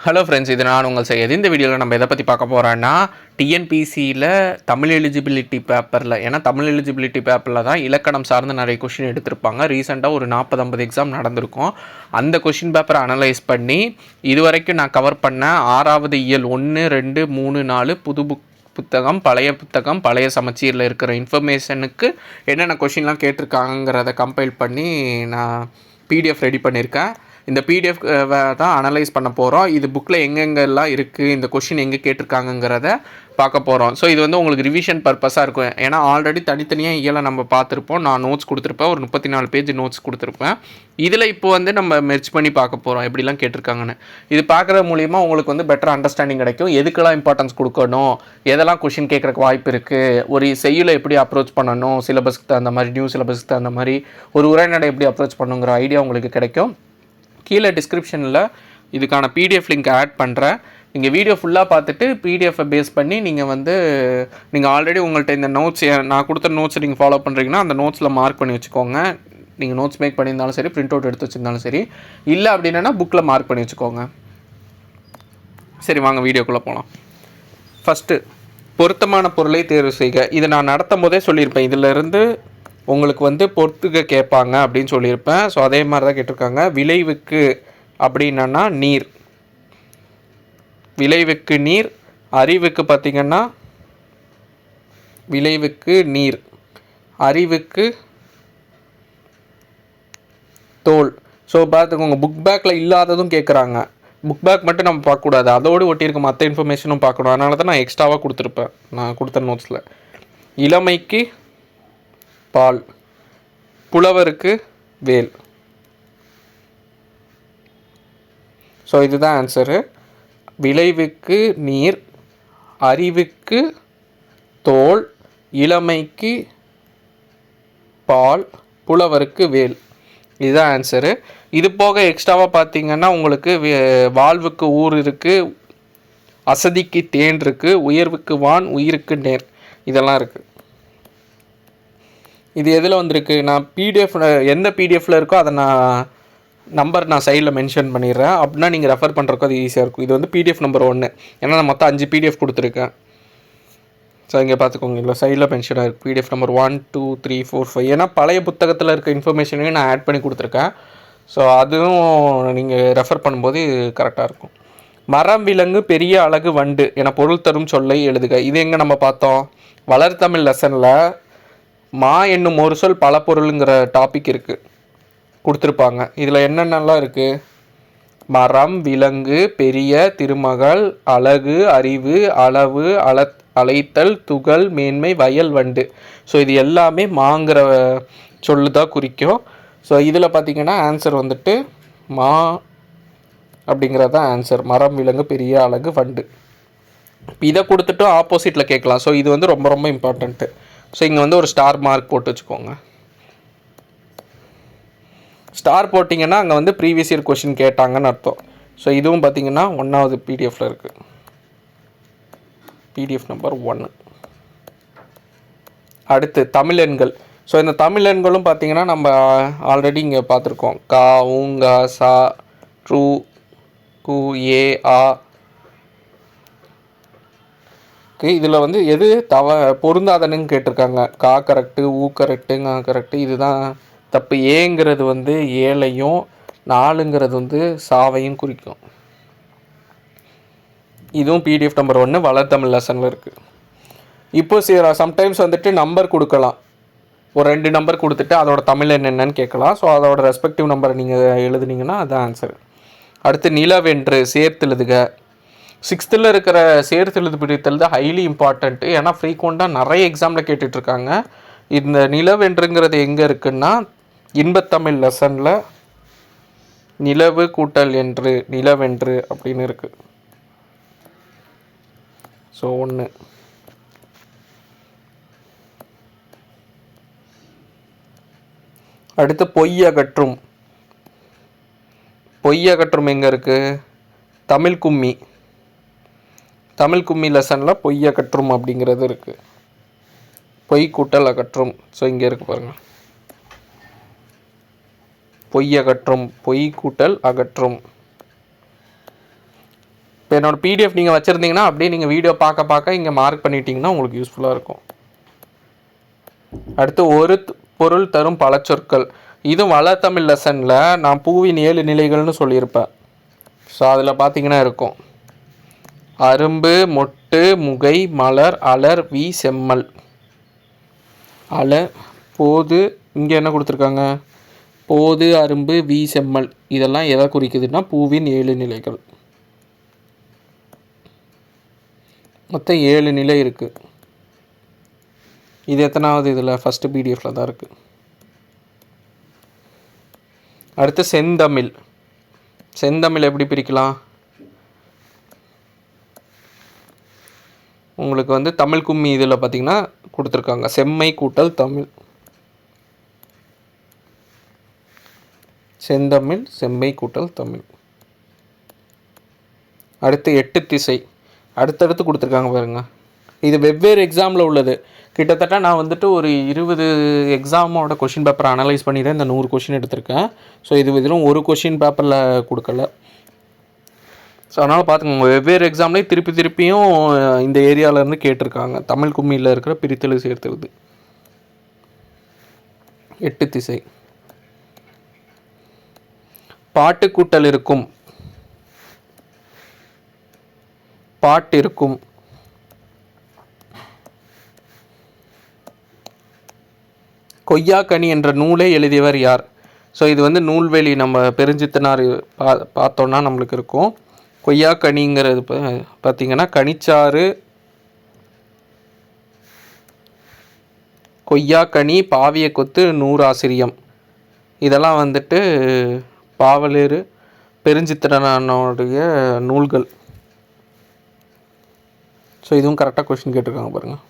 Hello friends, இது நான் உங்கள் செய்யது. இந்த வீடியோவில் நம்ம எதை பற்றி பார்க்க போகிறோன்னா, டிஎன்பிசியில் தமிழ் எலிஜிபிலிட்டி பேப்பரில், ஏன்னா தமிழ் எலிஜிபிலிட்டி பேப்பரில் தான் இலக்கணம் சார்ந்து நிறைய கொஷின் எடுத்திருப்பாங்க. ரீசெண்டாக ஒரு 40-50 எக்ஸாம் நடந்திருக்கும். அந்த கொஷின் பேப்பரை அனலைஸ் பண்ணி இது வரைக்கும் நான் கவர் பண்ண 6வது இயல் 1, 2, 3, 4 புது புத்தகம், பழைய சமச்சீரில் இருக்கிற இன்ஃபர்மேஷனுக்கு என்னென்ன கொஷின்லாம் கேட்டிருக்காங்கிறத கம்பைல் பண்ணி நான் பிடிஎஃப் ரெடி பண்ணியிருக்கேன். இந்த பிடிஎஃப் தான் அனலைஸ் பண்ண போகிறோம். இது புக்கில் எங்கெங்கெல்லாம் இருக்குது, இந்த கொஷின் எங்கே கேட்டிருக்காங்கங்கிறத பார்க்க போகிறோம். ஸோ இது வந்து உங்களுக்கு ரிவிஷன் பர்பஸாக இருக்கும். ஏன்னா ஆல்ரெடி தனித்தனியாக இயலை நம்ம பார்த்துருப்போம். நான் நோட்ஸ் கொடுத்துருப்பேன், ஒரு 34 பேஜ் நோட்ஸ் கொடுத்துருப்பேன். இதில் இப்போ வந்து நம்ம மெர்ச் பண்ணி பார்க்க போகிறோம் எப்படிலாம் கேட்டிருக்காங்கன்னு. இது பார்க்குறது மூலிமா உங்களுக்கு வந்து பெட்டர் அண்டர்ஸ்டாண்டிங் கிடைக்கும். எதுக்கெல்லாம் இம்பார்ட்டன்ஸ் கொடுக்கணும், எதெல்லாம் கொஷின் கேட்குறக்கு வாய்ப்பு இருக்குது, ஒரு செய்யுளை எப்படி அப்ரோச் பண்ணணும், சிலபஸ்க்கு தகுந்த மாதிரி, நியூ சிலபஸ்க்கு தகுந்த மாதிரி ஒரு உரைநடை எப்படி அப்ரோச் பண்ணுங்கிற ஐடியா உங்களுக்கு கிடைக்கும். கீழே டிஸ்கிரிப்ஷனில் இதுக்கான பிடிஎஃப் லிங்க் ஆட் பண்ணுறேன். நீங்கள் வீடியோ ஃபுல்லாக பார்த்துட்டு பிடிஎஃப்பை பேஸ் பண்ணி நீங்கள் ஆல்ரெடி உங்கள்கிட்ட இந்த நோட்ஸ், நான் கொடுத்த நோட்ஸ் நீங்கள் ஃபாலோ பண்ணுறீங்கன்னா அந்த நோட்ஸில் மார்க் பண்ணி வச்சுக்கோங்க. நீங்கள் நோட்ஸ் மேக் பண்ணியிருந்தாலும் சரி, பிரிண்ட் அவுட் எடுத்து வச்சுருந்தாலும் சரி, இல்லை அப்படின்னா புக்கில் மார்க் பண்ணி வச்சுக்கோங்க. சரி, வாங்க வீடியோக்குள்ளே போகலாம். ஃபஸ்ட்டு, பொருத்தமான பொருளை தேர்வு செய்க. இதை நான் நடத்தும் போதே சொல்லியிருப்பேன். இதிலிருந்து உங்களுக்கு வந்து பொறுத்துக்க கேட்பாங்க அப்படின்னு சொல்லியிருப்பேன். ஸோ அதே மாதிரி தான் கேட்டிருக்காங்க. விளைவுக்கு அப்படின்னா நீர், விளைவுக்கு நீர். அறிவுக்கு பார்த்திங்கன்னா விளைவுக்கு நீர், அறிவுக்கு தோல். ஸோ பார்த்துக்கோங்க, புக் பேக்கில் இல்லாததும் கேட்குறாங்க. புக் பேக் மட்டும் நம்ம பார்க்கக்கூடாது, அதோடு ஒட்டியிருக்க மற்ற இன்ஃபர்மேஷனும் பார்க்கணும். அதனால தான் நான் எக்ஸ்ட்ராவாக கொடுத்துருப்பேன் நான் கொடுத்த நோட்ஸில். இளமைக்கு பால், புலவருக்கு வேல். ஸோ இதுதான் ஆன்சரு. விளைவுக்கு நீர், அறிவுக்கு தோல், இளமைக்கு பால், புலவருக்கு வேல். இதுதான் ஆன்சரு. இது போக எக்ஸ்ட்ராவாக பார்த்தீங்கன்னா உங்களுக்கு வாழ்வுக்கு ஊர் இருக்குது, அசதிக்கு தேன் இருக்குது, உயர்வுக்கு வான், உயிருக்கு நேர், இதெல்லாம் இருக்குது. இது எதில் வந்திருக்கு, நான் பிடிஎஃப் எந்த பிடிஎஃப்பில் இருக்கோ அதை நான் சைடில் மென்ஷன் பண்ணிடுறேன். அப்படின்னா நீங்கள் ரெஃபர் பண்ணுறதுக்கு அது ஈஸியாக இருக்கும். இது வந்து பிடிஎஃப் நம்பர் 1. ஏன்னா நான் மொத்தம் 5 பிடிஎஃப் கொடுத்துருக்கேன். ஸோ இங்கே பார்த்துக்கோங்க, இல்லை சைடில் மென்ஷன் ஆகிருக்கு பிடிஎஃப் நம்பர் 1, 2, 3, 4, 5. ஏன்னா பழைய புத்தகத்தில் இருக்க இன்ஃபர்மேஷனையும் நான் ஆட் பண்ணி கொடுத்துருக்கேன். ஸோ அதுவும் நீங்கள் ரெஃபர் பண்ணும்போது கரெக்டாக இருக்கும். மரம், விலங்கு, பெரிய அழகு, வண்டு என பொருள் தரும் சொல்லை எழுதுக. இது எங்கே நம்ம பார்த்தோம், வளர்தமிழ் லெசனில் மா என்னும் ஒரு சொல் பல பொருளுங்கிற டாபிக் இருக்குது, கொடுத்துருப்பாங்க. இதில் என்னென்னலாம் இருக்குது, மரம், விலங்கு, பெரிய, திருமகள், அழகு, அறிவு, அளவு, அழைத்தல், துகள், மேன்மை, வயல், வண்டு. ஸோ இது எல்லாமே மாங்கிற சொல்லு தான் குறிக்கும். ஸோ இதில் பார்த்திங்கன்னா ஆன்சர் வந்துட்டு மா அப்படிங்கிறது தான் ஆன்சர். மரம், விலங்கு, பெரிய, அழகு, வண்டு. இதை கொடுத்துட்டு ஆப்போசிட்டில் கேட்கலாம். ஸோ இது வந்து ரொம்ப ரொம்ப இம்பார்ட்டண்ட்டு. ஸோ இங்கே வந்து ஒரு ஸ்டார் மார்க் போட்டு வச்சுக்கோங்க. ஸ்டார் போட்டிங்கன்னா அங்கே வந்து ப்ரீவியஸ் இயர் கொஷின் கேட்டாங்கன்னு அர்த்தம். ஸோ இதுவும் பார்த்திங்கன்னா 1வது பிடிஎஃப்பில் இருக்குது, பிடிஎஃப் நம்பர் 1. அடுத்து தமிழ் எண்கள். ஸோ இந்த தமிழ் எண்களும் பார்த்திங்கன்னா நம்ம ஆல்ரெடி இங்கே பார்த்துருக்கோம். கா, ஊங்கா, சா, ட்ரூ, கு, ஏ, ஆ. இதில் வந்து எது பொருந்தாதனுன்னு கேட்டிருக்காங்க. கா கரெக்டு, ஊ கரெக்டு, ngா கரெக்டு, இதுதான் தப்பு. ஏங்கிறது வந்து ஏழையும், 4ங்கிறது வந்து சாவையும் குறிக்கும். இதுவும் பிடிஎஃப் நம்பர் 1 வளர்தமிழ் லெசனில் இருக்குது. இப்போ சம்டைம்ஸ் வந்துட்டு நம்பர் கொடுக்கலாம். ஒரு 2 நம்பர் கொடுத்துட்டு அதோட தமிழ் என்னென்னு கேட்கலாம். ஸோ அதோட ரெஸ்பெக்டிவ் நம்பரை நீங்கள் எழுதுனீங்கன்னா அதுதான் ஆன்சர். அடுத்து நிலவென்று சேர்த்தெழுதுக. 6th இருக்கிற சேர்த்தெழுது பிரித்தல் தான் ஹைலி இம்பார்ட்டண்ட்டு. ஏன்னா ஃப்ரீக்வெண்ட்டாக நிறைய எக்ஸாமில் கேட்டுட்ருக்காங்க. இந்த நிலவென்றுங்கிறது எங்கே இருக்குன்னா இன்பத்தமிழ் லெசனில் நிலவு கூட்டல் என்று, நிலவென்று அப்படின்னு இருக்குது. ஸோ 1. அடுத்து பொய் அகற்றும். பொய் அகற்றும் எங்கே இருக்குது, தமிழ் கும்மி. தமிழ் கும்மி லெசனில் பொய் அகற்றும் அப்படிங்கிறது இருக்குது. பொய் கூட்டல் அகற்றும். ஸோ இங்கே இருக்குது பாருங்கள், பொய் அகற்றும், பொய் கூட்டல் அகற்றும். என்னோடய பிடிஎஃப் நீங்கள் வச்சுருந்தீங்கன்னா அப்படியே நீங்கள் வீடியோ பார்க்க இங்கே மார்க் பண்ணிட்டீங்கன்னா உங்களுக்கு யூஸ்ஃபுல்லாக இருக்கும். அடுத்து ஒரு பொருள் தரும் பல சொற்கள். இது வளர்த்தமிழ் லெசனில் நான் பூவின் 7 நிலைகள்னு சொல்லியிருப்பேன். ஸோ அதில் பார்த்தீங்கன்னா இருக்கும் அரும்பு, மொட்டு, முகை, மலர், அலர், வி, செம்மல். போது இங்கே என்ன கொடுத்துருக்காங்க? போது, அரும்பு, வி, செம்மல் இதெல்லாம் எதை குறிக்குதுன்னா பூவின் 7 நிலைகள். மொத்தம் 7 நிலை இருக்குது. இது எத்தனாவது இதில்? ஃபஸ்ட்டு பிடிஎஃப்பில் தான் இருக்குது. அடுத்து செந்தமிழ். செந்தமிழ் எப்படி பிரிக்கலாம்? உங்களுக்கு வந்து தமிழ் கும்மி இதில் பார்த்திங்கன்னா கொடுத்துருக்காங்க செம்மை கூட்டல் தமிழ். செந்தமிழ், செம்மை கூட்டல் தமிழ். அடுத்து 8 திசை அடுத்தடுத்து கொடுத்துருக்காங்க பாருங்கள். இது வெவ்வேறு எக்ஸாமில் உள்ளது. கிட்டத்தட்ட நான் வந்துட்டு ஒரு 20 எக்ஸாமோட கொஷின் பேப்பரை அனலைஸ் பண்ணி தான் இந்த 100 கொஷின் எடுத்திருக்கேன். ஸோ இதிலும் ஒரு கொஷின் பேப்பரில் கொடுக்கல. ஸோ அதனால் பார்த்துக்கோங்க, வெவ்வேறு எக்ஸாம்லேயும் திருப்பியும் இந்த ஏரியாவிலேருந்து கேட்டிருக்காங்க. தமிழ் கும்மியில் இருக்கிற பிரித்தெழு சேர்த்துறது. 8 திசை. பாட்டு கூட்டல் இருக்கும். பாட்டு இருக்கும். கொய்யாக்கனி என்ற நூலை எழுதியவர் யார்? ஸோ இது வந்து நூல்வெளி நம்ம பெருஞ்சித்தனார் பார்த்தோன்னா நம்மளுக்கு இருக்கும். கொய்யாக்கனிங்கிறது பார்த்திங்கன்னா கனிச்சாறு, கொய்யாக்கனி, பாவிய கொத்து, நூறாசிரியம் இதெல்லாம் வந்துட்டு பாவலேறு பெருஞ்சித்திரனுடைய நூல்கள். ஸோ இதுவும் கரெக்டாக கொஸ்டின் கேட்டிருக்காங்க பாருங்கள்.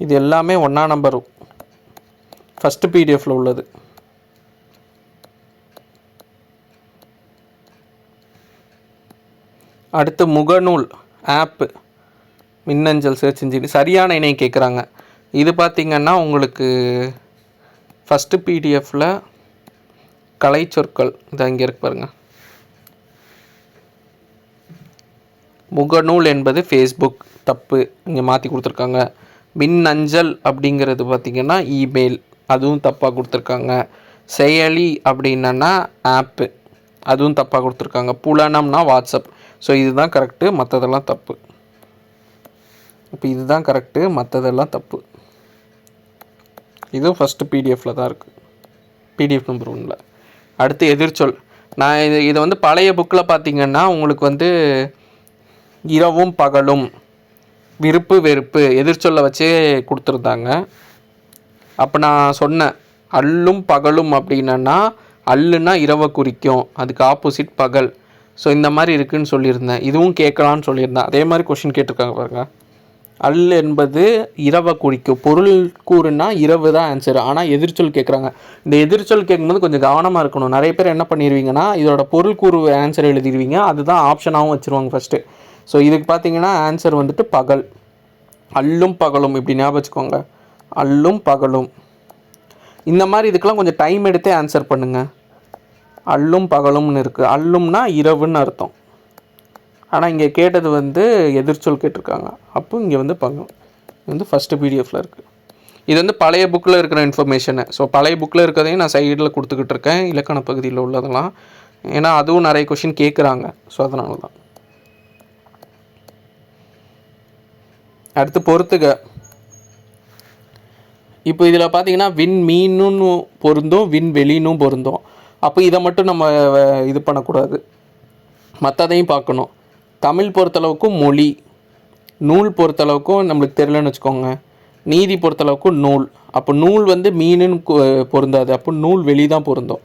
இது எல்லாமே 1ஆம் நம்பர் ஃபஸ்ட்டு பிடிஎஃப்பில் உள்ளது. அடுத்து முகநூல் ஆப்பு, மின்னஞ்சல் சர்ச் இன்ஜின் சரியான இணை கேட்குறாங்க. இது பார்த்திங்கன்னா உங்களுக்கு ஃபஸ்ட்டு பிடிஎஃப்பில் கலை சொற்கள் இது அங்கே இருக்கு பாருங்கள். முகநூல் என்பது ஃபேஸ்புக், தப்பு, இங்கே மாற்றி கொடுத்துருக்காங்க. மின்னஞ்சல் அப்படிங்கிறது பார்த்திங்கன்னா இமெயில், அதுவும் தப்பாக கொடுத்துருக்காங்க. செயலி அப்படின்னா ஆப்பு, அதுவும் தப்பாக கொடுத்துருக்காங்க. புலனம்னா வாட்ஸ்அப். ஸோ இதுதான் கரெக்டு, மற்றதெல்லாம் தப்பு. இப்போ இதுதான் கரெக்டு, மற்றதெல்லாம் தப்பு. இதுவும் ஃபஸ்ட்டு பிடிஎஃப்பில் தான் இருக்குது, பிடிஎஃப் நம்பர் 1. அடுத்து எதிர்ச்சொல். நான் இதை வந்து பழைய புக்கில் பார்த்திங்கன்னா உங்களுக்கு வந்து இரவும் பகலும், விருப்பு வெறுப்பு எதிர்ச்சொல்லை வச்சே கொடுத்துருந்தாங்க. அப்போ நான் சொன்னேன் அல்லும் பகலும் அப்படின்னா அல்லுன்னா இரவை குறிக்கும், அதுக்கு ஆப்போசிட் பகல். ஸோ இந்த மாதிரி இருக்குதுன்னு சொல்லியிருந்தேன். இதுவும் கேட்கலான்னு சொல்லியிருந்தேன். அதே மாதிரி கொஷின் கேட்டிருக்காங்க பாருங்கள். அல் என்பது இரவை குறிக்கும், பொருள் கூறுனா இரவு தான் ஆன்சர். ஆனால் எதிர்ச்சொல் கேட்குறாங்க. இந்த எதிர்ச்சொல் கேட்கும்போது கொஞ்சம் கவனமாக இருக்கணும். நிறைய பேர் என்ன பண்ணிடுவீங்கன்னா இதோட பொருள் கூறு ஆன்சர் எழுதிடுவீங்க, அதுதான் ஆப்ஷனாகவும் வச்சுருவாங்க ஃபஸ்ட்டு. ஸோ இதுக்கு பார்த்தீங்கன்னா ஆன்சர் வந்துட்டு பகல். அல்லும் பகலும் இப்படி ஞாபகம் வச்சுக்கோங்க, அல்லும் பகலும். இந்த மாதிரி இதுக்கெல்லாம் கொஞ்சம் டைம் எடுத்தே ஆன்சர் பண்ணுங்கள். அல்லும் பகலும்னு இருக்குது. அல்லும்னா இரவுன்னு அர்த்தம். ஆனால் இங்கே கேட்டது வந்து எதிர்ச்சொல் கேட்டிருக்காங்க. அப்போ இங்கே வந்து பகல். இது வந்து ஃபஸ்ட்டு பிடிஎஃப்பில் இருக்குது. இது வந்து பழைய புக்கில் இருக்கிற இன்ஃபர்மேஷனு. ஸோ பழைய புக்கில் இருக்கிறதையும் நான் சைடில் கொடுத்துக்கிட்டு இருக்கேன், இலக்கண பகுதியில் உள்ளதெல்லாம். ஏன்னா அதுவும் நிறைய கொஷின் கேட்குறாங்க. ஸோ அதனால தான். அடுத்து பொறுத்துக. இப்போ இதில் பார்த்தீங்கன்னா விண் மீனுன்னு பொருந்தும், விண் வெளினும் பொருந்தும். அப்போ இதை மட்டும் நம்ம இது பண்ணக்கூடாது, மற்றதையும் பார்க்கணும். தமிழ் பொறுத்தளவுக்கும் மொழி, நூல் பொறுத்தளவுக்கும் நம்மளுக்கு தெரியலன்னு வச்சுக்கோங்க. நீதி பொறுத்தளவுக்கும் நூல். அப்போ நூல் வந்து மீனுன்னு பொருந்தாது, அப்போ நூல் வெளி தான் பொருந்தும்.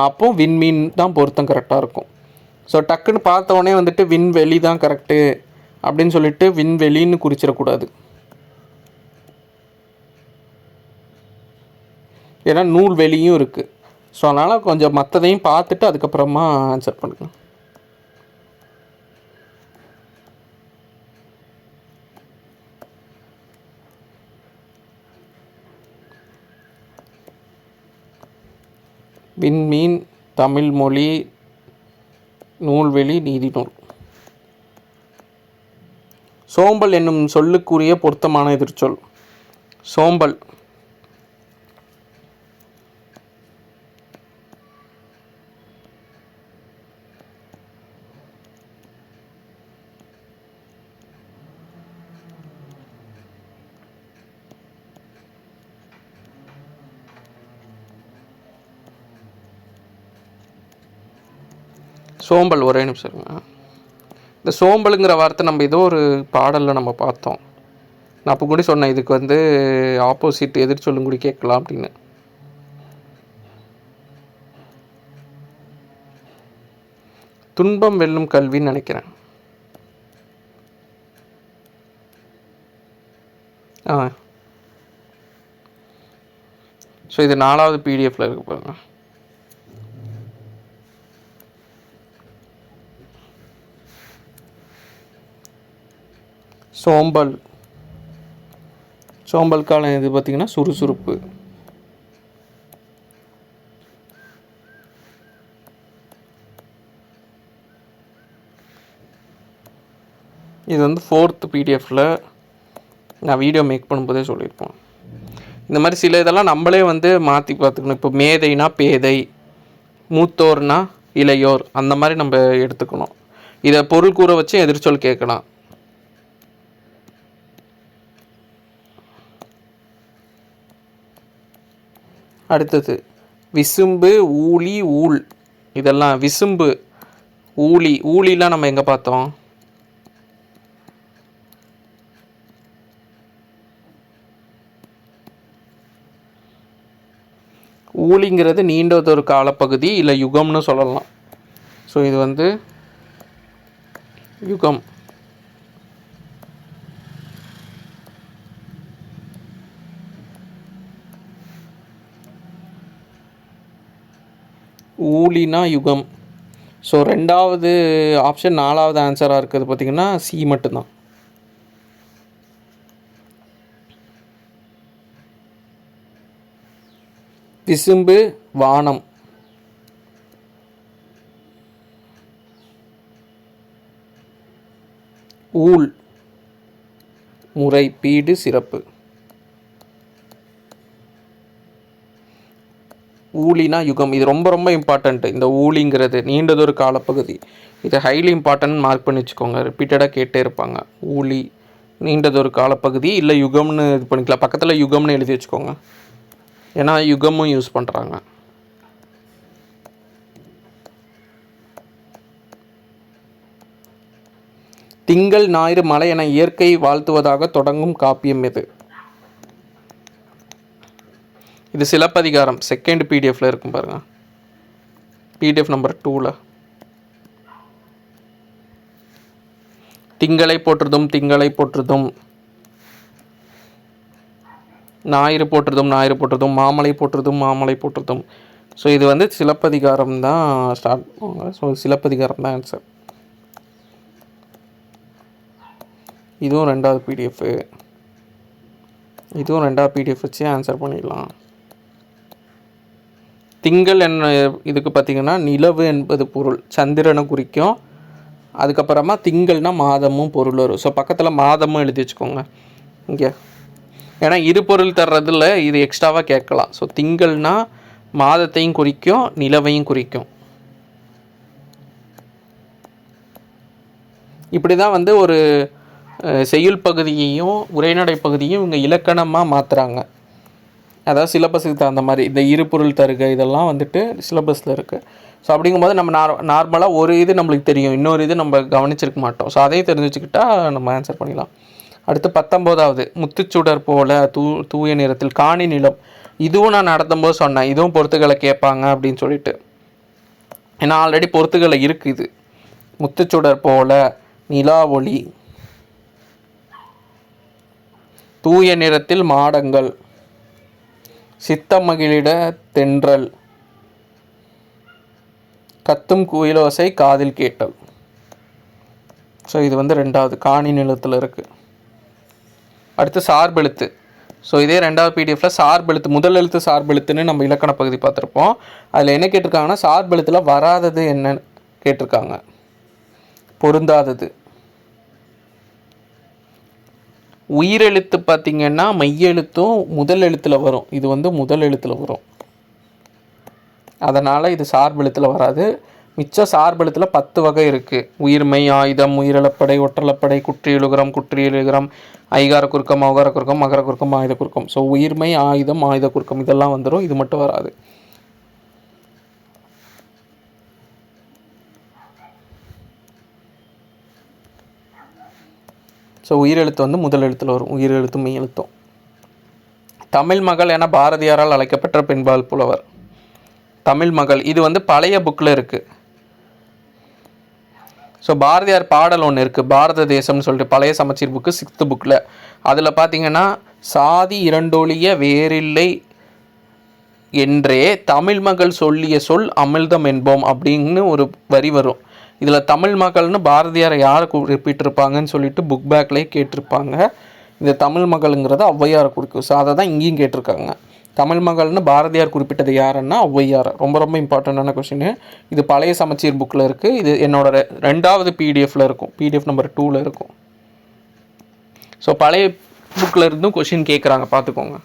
அப்போ விண்மீன் தான் பொருத்தம் கரெக்டாக இருக்கும். ஸோ டக்குன்னு பார்த்தவொடனே வந்துட்டு விண்வெளி தான் கரெக்டு அப்படின்னு சொல்லிட்டு விண்வெளின்னு குறிச்சிடக்கூடாது. ஏன்னா நூல் வெளியும் இருக்குது. ஸோ அதனால் கொஞ்சம் மற்றதையும் பார்த்துட்டு அதுக்கப்புறமா ஆன்சர் பண்ணுங்கள். விண்மீன், தமிழ்மொழி, நூல்வெளி, நீதிநூல். சோம்பல் என்னும் சொல்லுக்குரிய பொருத்தமான எதிர்ச்சொல். சோம்பல் சோம்பல் ஒரே நிமிஷம் இருங்க. இந்த சோம்பலுங்கிற வார்த்தை நம்ம ஏதோ ஒரு பாடலில் நம்ம பார்த்தோம். நான் அப்போ கூட சொன்னேன் இதுக்கு வந்து ஆப்போசிட் எதிர்ச்சொல்லும் கூட கேட்கலாம் அப்படின்னு. துன்பம் வெல்லும் கல்வின்னு நினைக்கிறேன். ஸோ இது 4வது பிடிஎஃப்ல இருக்கு பாருங்க. சோம்பல், சோம்பல் காலம் இது பார்த்திங்கன்னா சுறுசுறுப்பு. இது வந்து 4th பிடிஎஃப்பில் நான் வீடியோ மேக் பண்ணும்போதே சொல்லியிருப்போம். இந்த மாதிரி சில இதெல்லாம் நம்மளே வந்து மாற்றி பார்த்துக்கணும். இப்போ மேதைனா பேதை, மூத்தோர்னா இளையோர், அந்த மாதிரி நம்ம எடுத்துக்கணும். இதை பொருள் கூற வச்சு எதிர்ச்சொல் கேட்கலாம். அடுத்தது விசும்பு, ஊழி, ஊழ். இதெல்லாம் விசும்பு, ஊழி. ஊழிலாம் நம்ம எங்கே பார்த்தோம்? ஊழிங்கிறது நீண்டதொரு காலப்பகுதி இல்லை யுகம்னு சொல்லலாம். ஸோ இது வந்து யுகம். ஊழினா யுகம். ஸோ 2வது ஆப்ஷன் 4வது ஆன்சராக இருக்கிறது பார்த்திங்கன்னா சி மட்டும்தான். விசும்பு வானம், ஊழ் முறை, பீடு, சிறப்பு. ஊழினா யுகம். இது ரொம்ப ரொம்ப இம்பார்ட்டண்ட்டு. இந்த ஊழிங்கிறது நீண்டதொரு காலப்பகுதி. இதை ஹைலி இம்பார்ட்டன்ட் மார்க் பண்ணி வச்சுக்கோங்க. ரிப்பீட்டடாக கேட்டே இருப்பாங்க. ஊழி நீண்டதொரு காலப்பகுதி இல்லை யுகம்னு இது பண்ணிக்கலாம். பக்கத்தில் யுகம்னு எழுதி வச்சுக்கோங்க, ஏன்னா யுகமும் யூஸ் பண்ணுறாங்க. திங்கள், ஞாயிறு, மலை என இயற்கை வாழ்த்துவதாக தொடங்கும் காப்பியம் எது? இது சிலப்பதிகாரம். 2nd பிடிஎஃப்ல இருக்கும் பாருங்க, பிடிஎஃப் நம்பர் 2ல். திங்களை போற்றுதும் திங்களை போற்றுதும், ஞாயிறு போற்றுதும் ஞாயிறு போற்றுதும், மாமலை போற்றுதும் மாமலை போற்றுதும். ஸோ இது வந்து சிலப்பதிகாரம் தான் ஸ்டார்ட் பண்ணுவாங்க. ஸோ சிலப்பதிகாரம் தான் ஆன்சர். இதுவும் 2வது பிடிஎஃப். இதுவும் 2வது பிடிஎஃப் வச்சு ஆன்சர் பண்ணிடலாம். திங்கள் என்ன இதுக்கு பார்த்திங்கன்னா நிலவு என்பது பொருள், சந்திரனை குறிக்கும். அதுக்கப்புறமா திங்கள்னா மாதமும் பொருள் வரும். ஸோ பக்கத்தில் மாதமும் எழுதி வச்சுக்கோங்க இங்கே, ஏன்னா இரு பொருள் தர்றதில் இது எக்ஸ்ட்ராவாக கேட்கலாம். ஸோ திங்கள்னா மாதத்தையும் குறிக்கும், நிலவையும் குறிக்கும். இப்படி தான் வந்து ஒரு செய்யுள் பகுதியையும் உரைநடை பகுதியும் இவங்க இலக்கணமாக மாற்றுறாங்க. அதாவது சிலபஸுக்கு தகுந்த மாதிரி இந்த இரு பொருள் தருக இதெல்லாம் வந்துட்டு சிலபஸில் இருக்குது. ஸோ அப்படிங்கும்போது நம்ம நார்மலாக ஒரு இது நம்மளுக்கு தெரியும், இன்னொரு இது நம்ம கவனிச்சிருக்க மாட்டோம். ஸோ அதையும் தெரிஞ்சு வச்சுக்கிட்டால் நம்ம ஆன்சர் பண்ணிடலாம். அடுத்து 19வது முத்துச்சுடர் போல தூய நிறத்தில், காணி நிலம். இதுவும் நான் நடத்தும்போது சொன்னேன், இதுவும் பொறுத்துக்களை கேட்பாங்க அப்படின்னு சொல்லிட்டு. ஏன்னா ஆல்ரெடி பொறுத்துக்களை இருக்குது. இது முத்துச்சுடர் போல, நிலா ஒளி, தூய நிறத்தில் மாடங்கள், சித்தமகிழிட தென்றல், கத்தும் குயிலோசை காதில் கேட்டல். ஸோ இது வந்து 2வது காணி நிலத்தில் இருக்குது. அடுத்து சார்பெழுத்து. ஸோ இதே ரெண்டாவது பிடிஎஃப்ல சார்பெழுத்து, முதல் எழுத்து சார்பெழுத்துன்னு நம்ம இலக்கண பகுதி பார்த்துருப்போம். அதில் என்ன கேட்டிருக்காங்கன்னா சார்பெழுத்தில் வராதது என்னன்னு கேட்டிருக்காங்க, பொருந்தாதது. உயிரெழுத்து பார்த்திங்கன்னா மெய்யெழுத்தும் முதல் எழுத்தில் வரும். இது வந்து முதல் எழுத்தில் வரும், அதனால் இது சார்பெழுத்தில் வராது. மிச்ச சார்பெழுத்தில் 10 வகை இருக்குது. உயிர்மை, ஆயுதம், உயிரிழப்படை, ஒற்றலப்படை, குற்றியலுகரம், குற்றியலுகரம், ஐகார குறுக்கம், அவகார குறுக்கம், மகர குறுக்கம், ஆயுத குறுக்கம். ஸோ உயிர்மை, ஆயுதம், ஆயுத குறுக்கம் இதெல்லாம் வந்துடும், இது மட்டும் வராது. ஸோ உயிரெழுத்து வந்து முதல் எழுத்தில் வரும், உயிரெழுத்தும் மெய் எழுத்தும். தமிழ் மகள் என பாரதியாரால் அழைக்கப்பட்ட பெண்பால் புலவர். தமிழ் மகள் இது வந்து பழைய புக்கில் இருக்குது. ஸோ பாரதியார் பாடல் ஒன்று இருக்குது, பாரத தேசம்னு சொல்லிட்டு பழைய சமச்சீர் புக்கு 6th புக்கில். அதில் பார்த்திங்கன்னா சாதி இரண்டொழிய வேறில்லை என்றே தமிழ் மகள் சொல்லிய சொல் அமிழ்தம் என்போம் அப்படின்னு ஒரு வரி வரும். இதில் தமிழ் மகள்னு பாரதியாரை யாரை குறிப்பிட்டிருப்பாங்கன்னு சொல்லிட்டு புக் பேக்லேயே கேட்டிருப்பாங்க. இந்த தமிழ் மகள்ங்கிறத ஔவையாரை குறிக்கும். ஸோ அதை தான் இங்கேயும் கேட்டிருக்காங்க. தமிழ் மகள்னு பாரதியார் குறிப்பிட்டது யாருன்னா ஔவையார். ரொம்ப ரொம்ப இம்பார்ட்டண்டான கொஷின். இது பழைய சமச்சீர் புக்கில் இருக்குது. இது என்னோட 2வது பிடிஎஃப்பில் இருக்கும், பிடிஎஃப் நம்பர் 2ல் இருக்கும். ஸோ பழைய புக்கில் இருந்தும் கொஷின் கேட்குறாங்க, பார்த்துக்கோங்க.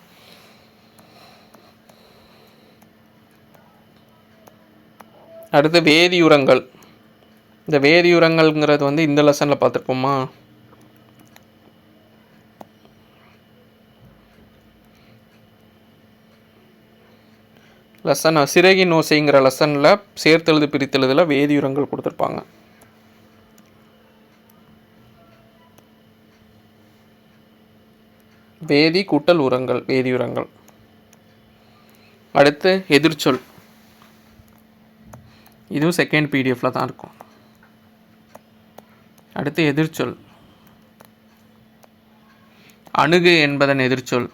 அடுத்து வேதியுரங்கள். இந்த வேதியுரங்கள்ங்கிறது வந்து இந்த லெசனில் பார்த்துருப்போமா? லெசன் சிறகின் ஓசைங்கிற லெசனில் சேர்த்தெழுது பிரித்தெழுதில் வேதியுரங்கள் கொடுத்துருப்பாங்க. வேதி கூட்டல் உரங்கள், வேதியுரங்கள். அடுத்து எதிர்ச்சொல். இதுவும் 2nd பிடிஎஃப்பில் தான் இருக்கும். அடுத்து எதிர்ச்சொல். அணுகு என்பதன் எதிர்ச்சொல்.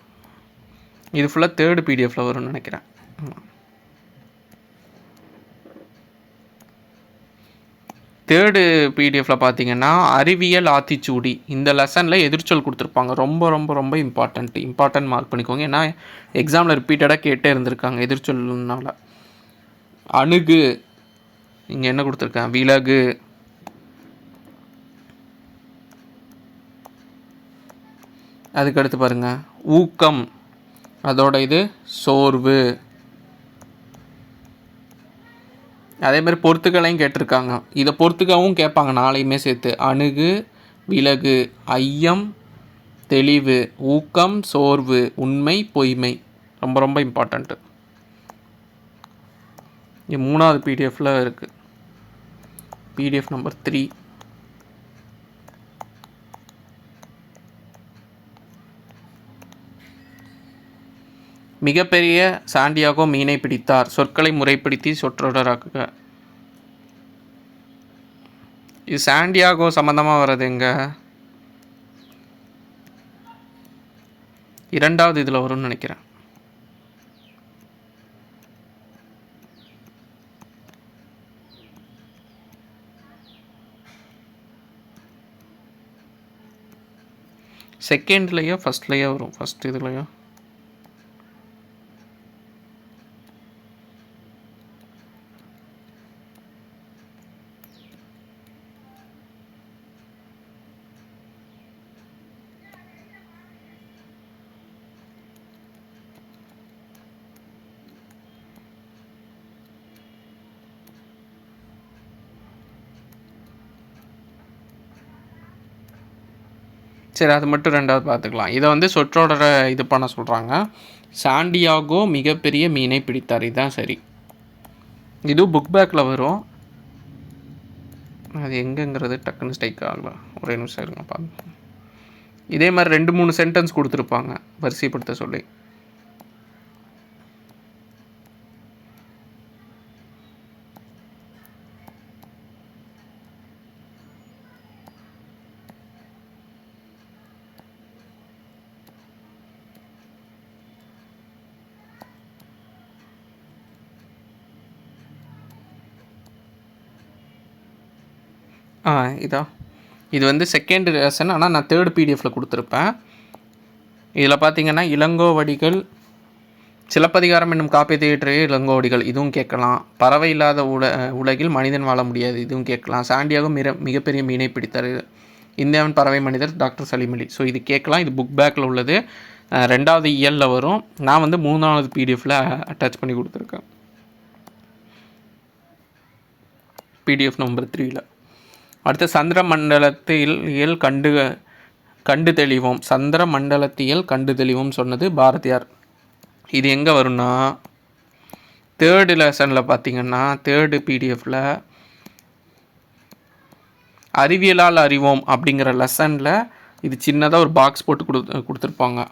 இது ஃபுல்லாக 3rd பிடிஎஃப்பில் வரும்னு நினைக்கிறேன். தேர்டு பிடிஎஃப்பில் பார்த்தீங்கன்னா அறிவியல் ஆத்திச்சூடி. இந்த லெசனில் எதிர்ச்சொல் கொடுத்துருப்பாங்க. ரொம்ப ரொம்ப ரொம்ப இம்பார்ட்டன்ட் மார்க் பண்ணிக்கோங்க. ஏன்னா எக்ஸாமில் ரிப்பீட்டடாக கேட்டே இருந்திருக்காங்க எதிர்ச்சொல்னால. அணுகு, இங்கே என்ன கொடுத்துருக்கேன், விலகு. அதுக்கடுத்து பாருங்கள் ஊக்கம், அதோட இது சோர்வு. அதே மாதிரி பொறுத்துக்களையும் கேட்டிருக்காங்க. இதை பொறுத்துக்கவும் கேட்பாங்க நாளையுமே சேர்த்து. அணுகு, விலகு, ஐயம், தெளிவு, ஊக்கம், சோர்வு, உண்மை, பொய்மை. ரொம்ப ரொம்ப இம்பார்ட்டண்ட்டு. இது 3வது பிடிஎஃப்பில் இருக்குது, பிடிஎஃப் நம்பர் 3. மிகப்பெரிய சாண்டியாகோ மீனை பிடித்தார். சொற்களை முறைப்படுத்தி சொற்றொடராக்குக. இது சாண்டியாகோ சம்மந்தமாக வர்றது எங்க? 2வது இதில் வரும்னு நினைக்கிறேன். செகண்ட்லேயோ ஃபஸ்ட்லேயோ வரும், ஃபஸ்ட் இதுலையோ. சரி, அது மட்டும் 2வது பார்த்துக்கலாம். இதை வந்து சொற்றொடரை இது பண்ண சொல்கிறாங்க. சாண்டியாகோ மிகப்பெரிய மீனை பிடித்தார், இதுதான் சரி. இதுவும் புக் பேக்கில் வரும். அது எங்கேங்கிறது டக்குன்னு ஸ்ட்ரைக் ஆகல, ஒரே நிமிஷம் இருங்க பார்த்து. இதே மாதிரி 2-3 சென்டென்ஸ் கொடுத்துருப்பாங்க வரிசைப்படுத்த சொல்லி. இதா இது வந்து 2nd லெசன், ஆனால் நான் 3rd பிடிஎஃப்பில் கொடுத்துருப்பேன். இதில் பார்த்தீங்கன்னா இளங்கோவடிகள் சிலப்பதிகாரம் என்னும் காப்பியத்தை இயற்றிய இளங்கோவடிகள், இதுவும் கேட்கலாம். பறவை இல்லாத உலகில் மனிதன் வாழ முடியாது, இதுவும் கேட்கலாம். சாண்டியாகோ மிகப்பெரிய மீனை பிடித்தார், இந்தியாவின் பறவை மனிதர் டாக்டர் சலீம் அலி. ஸோ இது கேட்கலாம். இது புக் பேக்கில் உள்ளது, 2வது இயலில் வரும். நான் வந்து 3வது பிடிஎஃப்பில் அட்டாச் பண்ணி கொடுத்துருக்கேன், பிடிஎஃப் நம்பர் 3ல். அடுத்து சந்திர மண்டலத்தில் கண்டு தெளிவோம். சந்திர மண்டலத்தியல் கண்டு தெளிவோம் சொன்னது பாரதியார். இது எங்கே வரும்னா 3rd லெசனில் பார்த்தீங்கன்னா 3rd பிடிஎஃப்பில் அறிவியலால் அறிவோம் அப்படிங்கிற லெசனில் இது சின்னதாக ஒரு பாக்ஸ் போட்டு கொடுத்துருப்பாங்க.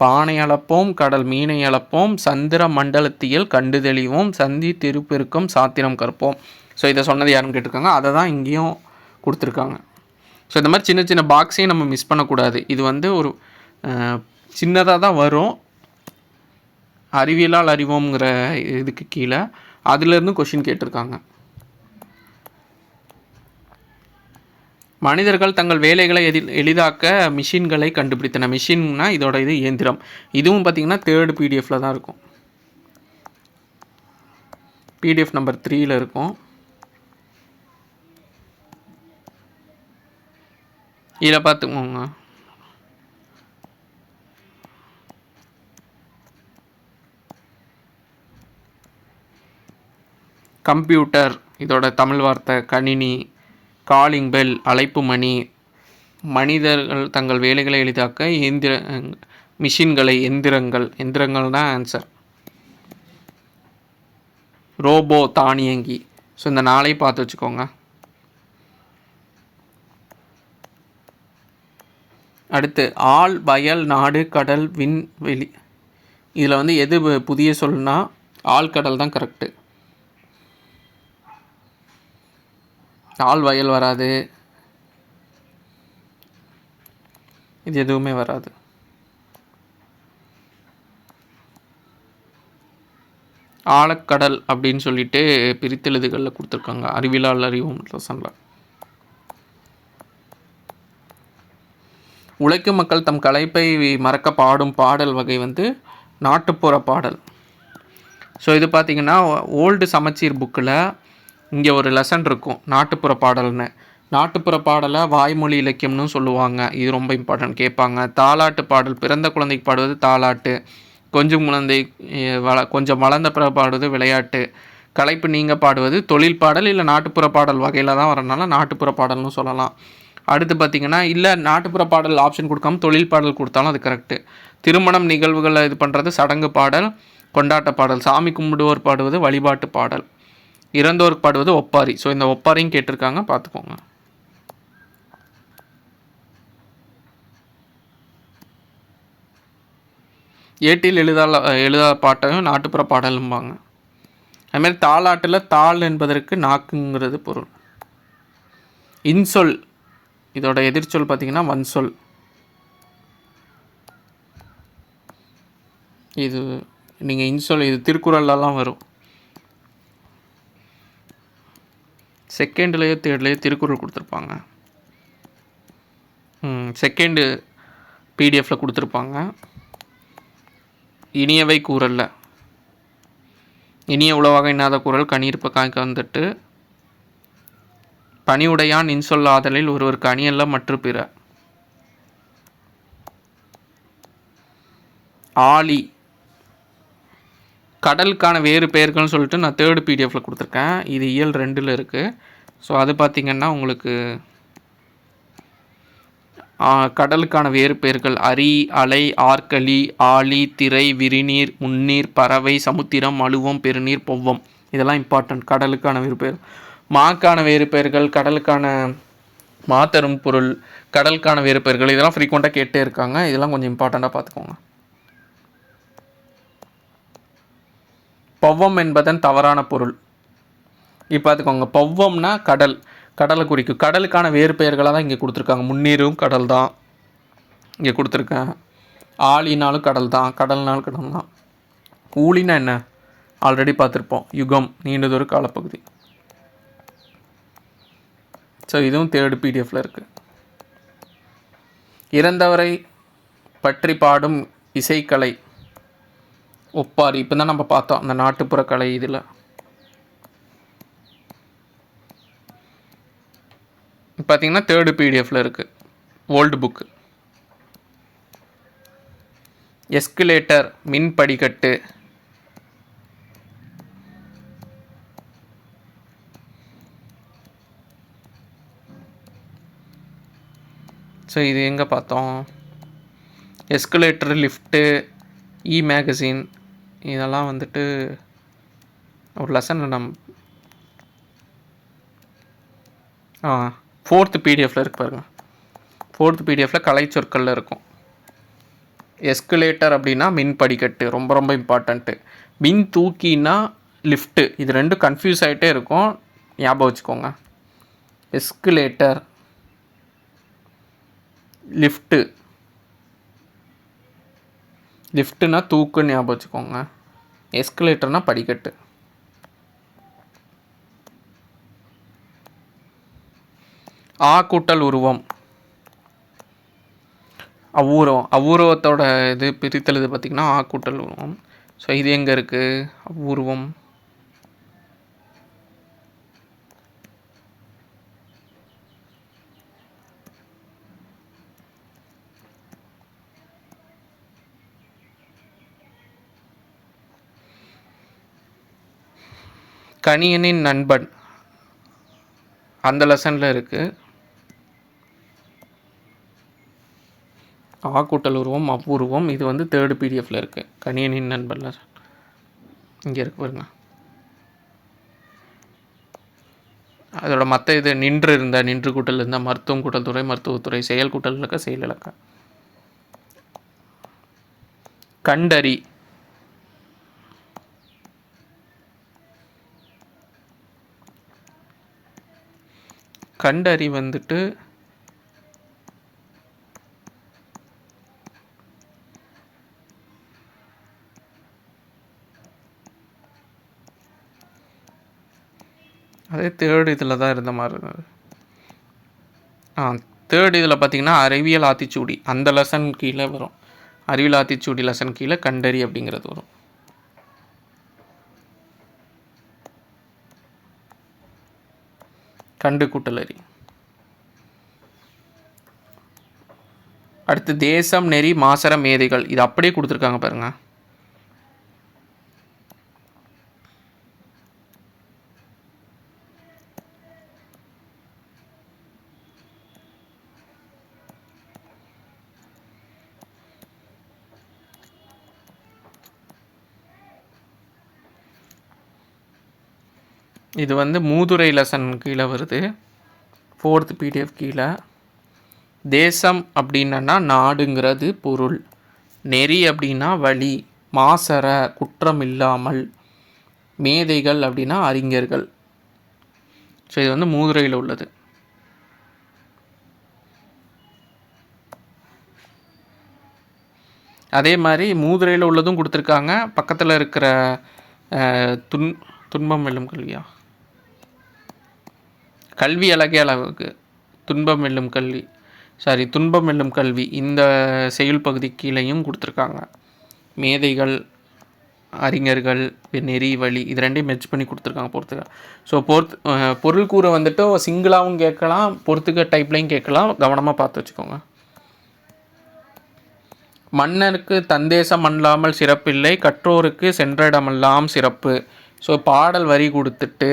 பானை அளப்போம், கடல் மீனை அளப்போம், சந்திர மண்டலத்தியல் கண்டு தெளிவோம், சந்தி திருப்பெருக்கம் சாத்திரம் கற்போம். ஸோ இதை சொன்னது யாருன்னு கேட்டிருக்காங்க, அதை தான் இங்கேயும் கொடுத்துருக்காங்க. ஸோ இந்த மாதிரி சின்ன சின்ன பாக்ஸையும் நம்ம மிஸ் பண்ணக்கூடாது. இது வந்து ஒரு சின்னதாக தான் வரும், அறிவியலால் அறிவோங்கிற இதுக்கு கீழே அதிலேருந்து கொஷின் கேட்டிருக்காங்க. மனிதர்கள் தங்கள் வேலைகளை எளிதாக்க மிஷின்களை கண்டுபிடித்தன. மிஷின்னா இதோட இது இயந்திரம். இதுவும் பார்த்திங்கன்னா 3rd பிடிஎஃப்பில் தான் இருக்கும், பிடிஎஃப் நம்பர் 3ல் இருக்கும். இதில் பார்த்துக்கோங்க, கம்ப்யூட்டர் இதோட தமிழ் வார்த்தை, கணினி, காலிங் பெல் அழைப்பு மணி, மனிதர்கள் தங்கள் வேலைகளை எளிதாக்க மிஷின்களை எந்திரங்கள் தான் ஆன்சர். ரோபோ தானியங்கி. ஸோ இந்த 4ஐயும் பார்த்து வச்சுக்கோங்க. அடுத்து ஆள், வயல், நாடு, கடல், விண்வெளி. இதில் வந்து எது புதிய சொல்னா ஆழ்கடல் தான் கரெக்டு. ஆள் வயல் வராது, இது எதுவுமே வராது. ஆழக்கடல் அப்படின்னு சொல்லிட்டு பிரித்தெழுதுகளில் கொடுத்துருக்காங்க, அறிவியலால் அறிவோம் லெசனில். உழைக்கும் மக்கள் தம் களைப்பை மறக்க பாடும் பாடல் வகை வந்து நாட்டுப்புற பாடல். ஸோ இது பார்த்திங்கன்னா ஓல்டு சமச்சீர் புக்கில் இங்கே ஒரு லெசன் இருக்கும், நாட்டுப்புற பாடல்னு. நாட்டுப்புற பாடலை வாய்மொழி இலக்கியம்னு சொல்லுவாங்க, இது ரொம்ப இம்பார்ட்டன்ட் கேட்பாங்க. தாலாட்டு பாடல், பிறந்த குழந்தைக்கு பாடுவது தாலாட்டு, கொஞ்சம் வளர்ந்த பிற பாடுவது விளையாட்டு, களைப்பு நீங்க பாடுவது தொழில் பாடல், இல்லை நாட்டுப்புற பாடல் வகையில் தான் வரனால நாட்டுப்புற பாடல்னு சொல்லலாம். அடுத்து பார்த்திங்கன்னா இல்லை நாட்டுப்புற பாடல் ஆப்ஷன் கொடுக்காம தொழில் பாடல் கொடுத்தாலும் அது கரெக்டு. திருமணம் நிகழ்வுகளை இது பண்ணுறது சடங்கு பாடல், கொண்டாட்ட பாடல், சாமி கும்பிடுவோர் பாடுவது வழிபாட்டு பாடல், இறந்தோருக்கு பாடுவது ஒப்பாரி. ஸோ இந்த ஒப்பாரியும் கேட்டிருக்காங்க, பார்த்துக்கோங்க. ஏட்டில் எழுதாத பாட்டையும் நாட்டுப்புற பாடலும்பாங்க. அதுமாதிரி தாலாட்டில் தாள் என்பதற்கு நாக்குங்கிறது பொருள். இன்சொல் இதோட எதிர்ச்சொல் பார்த்திங்கன்னா வன்சொல். இது நீங்கள் இன்சொல் இது திருக்குறள்லாம் வரும். 2லேயோ 3லேயோ திருக்குறள் கொடுத்துருப்பாங்க, 2nd பிடிஎஃப்பில் கொடுத்துருப்பாங்க. இனியவை கூறல்ல, இனிய உளவாக இன்னாத கூறல் கனியிருப்ப காய்க்க வந்துட்டு, பணிவுடையான் இன்சொல் ஆதலில் ஒருவருக்கு அணியல்ல மற்ற பிற. ஆழி கடலுக்கான வேறு பெயர்கள்னு சொல்லிட்டு நான் 3rd பிடிஎஃப்பில் கொடுத்துருக்கேன், இது இயல் 2ல் இருக்குது. ஸோ அது பார்த்திங்கன்னா உங்களுக்கு கடலுக்கான வேறு பெயர்கள் அரி, அலை, ஆற்களி, ஆழி, திரை, விரிநீர், முன்னீர், பறவை, சமுத்திரம், மழுவம், பெருநீர், பொவ்வம். இதெல்லாம் இம்பார்ட்டன்ட். கடலுக்கான வேறு பெயர். மாக்கான வேறு பெயர்கள், கடலுக்கான மாத்தரும் பொருள், கடலுக்கான வேறு பெயர்கள், இதெல்லாம் ஃப்ரீக்வெண்ட்டாக கேட்டே இருக்காங்க. இதெல்லாம் கொஞ்சம் இம்பார்ட்டண்ட்டாக பார்த்துக்கோங்க. பொவ்வம் என்பதன் தவறான பொருள். இப்போ பார்த்துக்கோங்க, பொவ்வம்னா கடலை குறிக்கும். கடலுக்கான வேறு பெயர்களாக தான் இங்கே கொடுத்துருக்காங்க. முன்னீரும் கடல் தான் இங்கே கொடுத்துருக்கேன், ஆழினாலும் கடல் தான், கடல்னாலும் கடல் தான். ஊழினா என்ன ஆல்ரெடி பார்த்துருப்போம், யுகம், நீண்டதொரு காலப்பகுதி. ஸோ இதுவும் 3rd பிடிஎஃப்பில் இருக்குது. இறந்தவரை பற்றி பாடும் இசைக்கலை ஒப்பாரி. இப்போ தான் நம்ம பார்த்தோம் அந்த நாட்டுப்புற கலை. இதில் பார்த்தீங்கன்னா 3rd பிடிஎஃப்பில் இருக்குது ஓல்டு புக்கு. எஸ்கலேட்டர் மின் படிக்கட்டு. ஸோ இது எங்கே பார்த்தோம்? எஸ்கலேட்டர், லிஃப்ட்டு, மேகசின் இதெல்லாம் வந்துட்டு ஒரு லெசனில் 4th பிடிஎஃப்பில் இருக்கு பாருங்கள். 4th பிடிஎஃப்பில் கலை சொற்களில் இருக்கும். எஸ்கலேட்டர் அப்படின்னா மின் படிக்கட்டு, ரொம்ப ரொம்ப இம்பார்ட்டண்ட்டு. மின் தூக்கினா லிஃப்ட்டு. இது ரெண்டும் கன்ஃபியூஸ் ஆகிட்டே இருக்கும், ஞாபகம் வச்சுக்கோங்க. Escalator, lift. லிஃப்ட்டுனா தூக்குன்னு ஞாபகம் வச்சுக்கோங்க. எஸ்கலேட்டர்னா படிக்கட்டு. கூட்டல் உருவம், அவ்வூரம். அவ்வூரவத்தோட இது பிரித்தல் பார்த்திங்கன்னா கூட்டல் உருவம். ஸோ இது எங்கே இருக்குது? அவ்வூருவம். கணியனின் நண்பன் அந்த லெசனில் இருக்குது. கூட்டல் உருவம், அவ்வூருவம். இது வந்து 3rd பிடிஎஃப்பில் இருக்குது. கணியனின் நண்பன் லெசன் இங்கே இருக்கு பாருங்க. அதோட மற்ற இது நின்று இருந்தால் நின்று கூட்டல் இருந்தால் மருத்துவம் கூட்டல் துறை மருத்துவத்துறை, செயல் கூட்டல் இலக்க செயல் இலக்க. கண்டறி. கண்டறி வந்துட்டு அதே 3rd இதில் தான் இருந்த மாதிரி இருந்தது. 3rd இதில் பார்த்திங்கன்னா அறிவியல் ஆத்திச்சூடி அந்த லெசன் கீழே வரும். அறிவியல் ஆத்திச்சூடி லெசன் கீழே கண்டறி அப்படிங்கிறது வரும். கண்டு கூட்டலறி. அடுத்து தேசம், நெறி, மாசர, மேதைகள். இது அப்படியே கொடுத்துருக்காங்க பாருங்கள். இது வந்து மூதுரை லெசன் கீழே வருது, 4th பிடிஎஃப் கீழே. தேசம் அப்படின்னா நாடுங்கிறது பொருள், நெறி அப்படின்னா வழி, மாசர குற்றம் இல்லாமல், மேதைகள் அப்படின்னா அறிஞர்கள். ஸோ இது வந்து மூதுரையில் உள்ளது. அதே மாதிரி மூதுரையில் உள்ளதும் கொடுத்துருக்காங்க. பக்கத்தில் இருக்கிற துன்பம் வெல்லும் கல்வியா, கல்வி அழகே அளவுக்கு, துன்பம் வெல்லும் கல்வி, துன்பம் வெல்லும் கல்வி, இந்த செயல் பகுதி கீழையும் கொடுத்துருக்காங்க. மேதைகள், அறிஞர்கள், நெறி, வழி, இது ரெண்டையும் மெர்ஜ் பண்ணி கொடுத்துருக்காங்க பொறுத்துக்க. ஸோ பொருள் கூற வந்துட்டு சிங்கிளாகவும் கேட்கலாம், பொறுத்துக்க டைப்லையும் கேட்கலாம். கவனமாக பார்த்து வச்சுக்கோங்க. மன்னருக்கு தந்தேசம் அல்லாமல் சிறப்பில்லை, கற்றோருக்கு சென்றடமெல்லாம் சிறப்பு. ஸோ பாடல் வரி கொடுத்துட்டு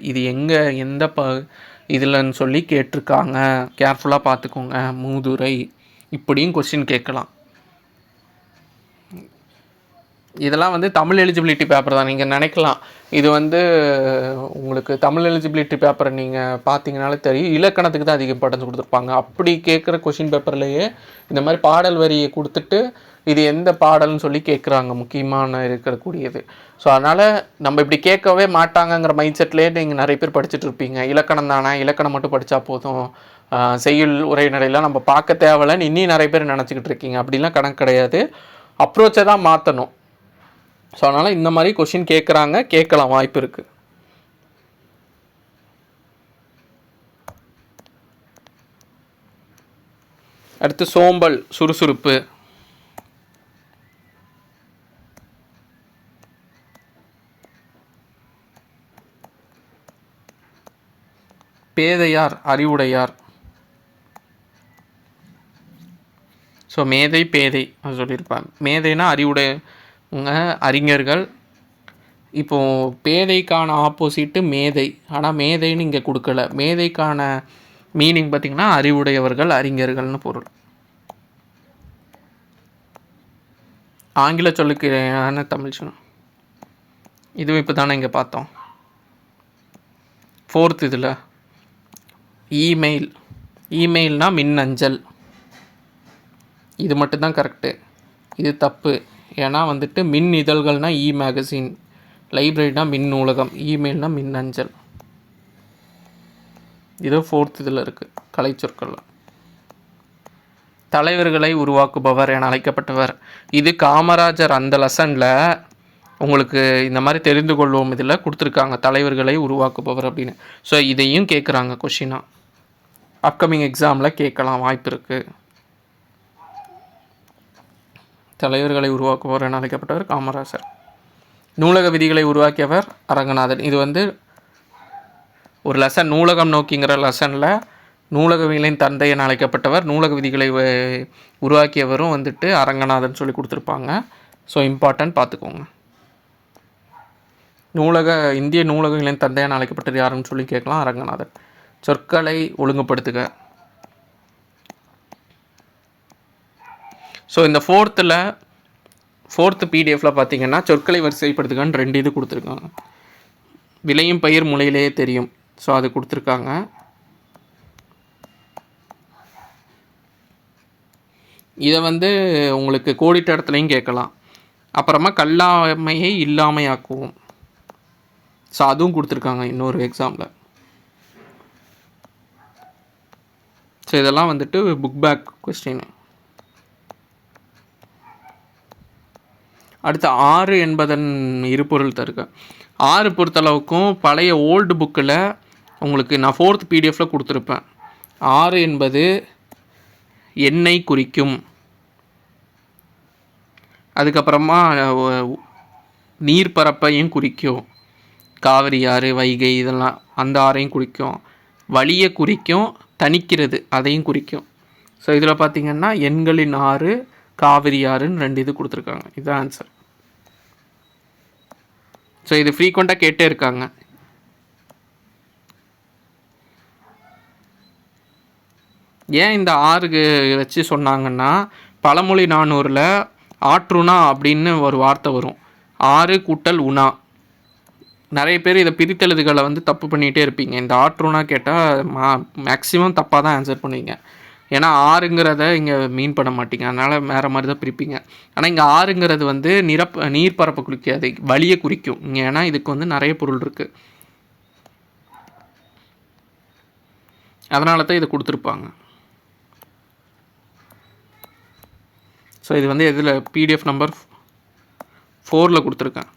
இது எங்கே எந்த இதில்ன்னு சொல்லி கேட்டிருக்காங்க, கேர்ஃபுல்லாக பார்த்துக்கோங்க. மூதுரை இப்படியும் கொஸ்டின் கேட்கலாம். இதெல்லாம் வந்து தமிழ் எலிஜிபிலிட்டி பேப்பர் தான். நீங்கள் நினைக்கலாம் இது வந்து உங்களுக்கு தமிழ் எலிஜிபிலிட்டி பேப்பரை நீங்கள் பார்த்தீங்கனாலே தெரியும், இலக்கணத்துக்கு தான் அதிக இம்பார்ட்டன்ஸ் கொடுத்துருப்பாங்க. அப்படி கேட்குற கொஷின் பேப்பர்லேயே இந்த மாதிரி பாடல் வரியை கொடுத்துட்டு இது எந்த பாடல்னு சொல்லி கேட்குறாங்க, முக்கியமான இருக்கக்கூடியது. ஸோ அதனால் நம்ம இப்படி கேட்கவே மாட்டாங்கங்கிற மைண்ட் செட்லேயே நீங்கள் நிறைய பேர் படிச்சுட்டு இருப்பீங்க. இலக்கணம் தானே, இலக்கணம் மட்டும் படித்தா போதும், செய்யுள் உரைநடையெல்லாம் நம்ம பார்க்க தேவையில்லைன்னு இன்னும் நிறைய பேர் நினச்சிக்கிட்டு இருக்கீங்க. அப்படிலாம் கணக்கு கிடையாது. அப்ரோச்சை தான் மாற்றணும். ஸோ அதனால் இந்த மாதிரி கொஷின் கேட்குறாங்க, கேட்கலாம், வாய்ப்பு இருக்குது. அடுத்து சோம்பல், சுறுசுறுப்பு. பேதையார் அறிவுடையார். ஸோ மேதை பேதை அது சொல்லியிருப்பாங்க. மேதைனா அறிவுடையவங்க அறிஞர்கள். இப்போது பேதைக்கான ஆப்போசிட்டு மேதை. ஆனால் மேதைன்னு இங்கே கொடுக்கல. மேதைக்கான மீனிங் பார்த்திங்கன்னா அறிவுடையவர்கள் அறிஞர்கள்னு பொருள். ஆங்கில சொல்லுக்கு தமிழ் சொல் இதுவும் இப்போ தானே இங்கே பார்த்தோம். 4th இதில் இமெயில்னால் மின்னஞ்சல். இது மட்டும்தான் கரெக்டு. இது தப்பு. ஏன்னா வந்துட்டு மின் இதழ்கள்னால் மேகசின், லைப்ரரினா மின் நூலகம், இமெயில்னால் மின்னஞ்சல். இது 4th இதில் இருக்குது கலை சொற்கள். தலைவர்களை உருவாக்குபவர் என அழைக்கப்பட்டவர். இது காமராஜர் அந்த லெசனில் உங்களுக்கு இந்த மாதிரி தெரிந்து கொள்வோம் இதில் கொடுத்துருக்காங்க, தலைவர்களை உருவாக்குபவர் அப்படின்னு. ஸோ இதையும் கேட்குறாங்க கொஷினாக. அப்கமிங் எக்ஸாமில் கேட்கலாம், வாய்ப்பு இருக்குது. தலைவர்களை உருவாக்குபவர் என அழைக்கப்பட்டவர் காமராஜர். நூலக விதிகளை உருவாக்கியவர் அரங்கநாதன். இது வந்து ஒரு லெசன், நூலகம் நோக்கிங்கிற லெசனில் நூலகவியலின் தந்தை என அழைக்கப்பட்டவர், நூலக விதிகளை உருவாக்கியவரும் வந்துட்டு அரங்கநாதன் சொல்லி கொடுத்துருப்பாங்க. ஸோ இம்பார்ட்டன்ட் பார்த்துக்கோங்க. இந்திய நூலகவியலின் தந்தை என அழைக்கப்பட்டது யாருன்னு சொல்லி கேட்கலாம், அரங்கநாதன். சொற்களை ஒழுங்குபடுத்துக. ஸோ இந்த 4th பிடிஎஃப்பில் பார்த்தீங்கன்னா சொற்களை வரிசைப்படுத்துகன்னு 2 இது கொடுத்துருக்காங்க. விளையும் பயிர் முளையிலேயே தெரியும். ஸோ அது கொடுத்துருக்காங்க. இதை வந்து உங்களுக்கு கோடிட்ட இடத்துலையும் கேட்கலாம். அப்புறமா கல்லாமையை இல்லாமையாக்குவோம். ஸோ அதுவும் கொடுத்துருக்காங்க இன்னொரு எக்ஸாமில். ஸோ இதெல்லாம் வந்துட்டு புக் பேக் கொஸ்டின். அடுத்து 6 என்பதன் இருபொருள் தருக. 6 பொறுத்தளவுக்கும் பழைய ஓல்டு புக்கில் உங்களுக்கு நான் 4th பிடிஎஃப்பில் கொடுத்துருப்பேன். 6 என்பது எண்ணை குறிக்கும். அதுக்கப்புறமா நீர்ப்பரப்பையும் குறிக்கும். காவிரி ஆறு, வைகை இதெல்லாம் அந்த ஆறையும் குறிக்கும். வழியை குறிக்கும், தணிக்கிறது அதையும் குறிக்கும். ஸோ இதில் பார்த்திங்கன்னா எண்களின் ஆறு, காவிரி ஆறுன்னு 2 இது கொடுத்துருக்காங்க. இதுதான் ஆன்சர். ஸோ இது ஃப்ரீக்வெண்ட்டாக கேட்டே இருக்காங்க. ஏன் இந்த 6 வச்சு சொன்னாங்கன்னா, பழமொழி 400ல் ஆற்றுணா அப்படின்னு ஒரு வார்த்தை வரும். 6 கூட்டல் உணா. நிறைய பேர் இதை பிரித்தெழுதுகளை வந்து தப்பு பண்ணிகிட்டே இருப்பீங்க. இந்த ஆற்றுணா கேட்டால் மேக்ஸிமம் தப்பாக தான் ஆன்சர் பண்ணுவீங்க. ஏன்னா 6ங்கிறத இங்கே மீன் பண்ண மாட்டீங்க, அதனால் வேறு மாதிரி தான் பிரிப்பீங்க. ஆனால் இங்கே 6ங்கிறது வந்து நீர்ப்பரப்பை குறிக்காது, வழியை குறிக்கும். ஏன்னா இதுக்கு வந்து நிறைய பொருள் இருக்குது, அதனால தான் இதை கொடுத்துருப்பாங்க. ஸோ இது வந்து எதில் பிடிஎஃப் நம்பர் 4ல் கொடுத்துருக்கேன்.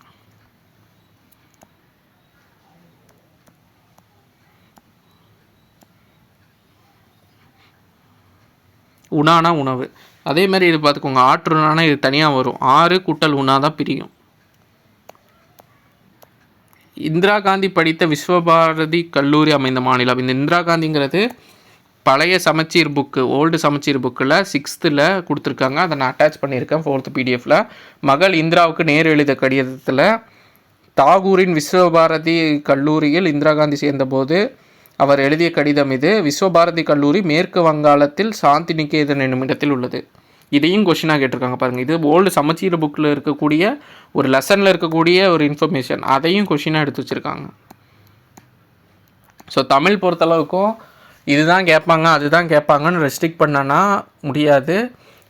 உணானா உணவு. அதே மாதிரி இது பார்த்துக்கோங்க, ஆற்றுணானா இது தனியாக வரும். 6 கூட்டல் உணா தான் பிரியும். இந்திரா காந்தி படித்த விஸ்வபாரதி கல்லூரி அமைந்த மாநிலம். இந்த இந்திரா காந்திங்கிறது பழைய சமச்சீர் புக்கு, ஓல்டு சமச்சீர் புக்கில் 6th கொடுத்துருக்காங்க. அதை நான் அட்டாச் பண்ணியிருக்கேன் 4th பிடிஎஃப்பில். மகள் இந்திராவுக்கு நேர் எழுத கடிதத்தில் தாகூரின் விஸ்வபாரதி கல்லூரியில் இந்திரா காந்தி சேர்ந்தபோது அவர் எழுதிய கடிதம் இது. விஸ்வபாரதி கல்லூரி மேற்கு வங்காளத்தில் சாந்தி நிகேதன் என்னும் இடத்தில் உள்ளது. இதையும் கொஷினாக கேட்டிருக்காங்க பாருங்கள். இது ஓல்டு சமச்சீர் புக்கில் இருக்கக்கூடிய ஒரு லெசனில் இருக்கக்கூடிய ஒரு இன்ஃபர்மேஷன், அதையும் கொஷினாக எடுத்து வச்சுருக்காங்க. ஸோ தமிழ் பொறுத்தளவுக்கும் இதுதான் கேட்பாங்க அதுதான் கேட்பாங்கன்னு ரெஸ்ட்ரிக்ட் பண்ணனா முடியாது.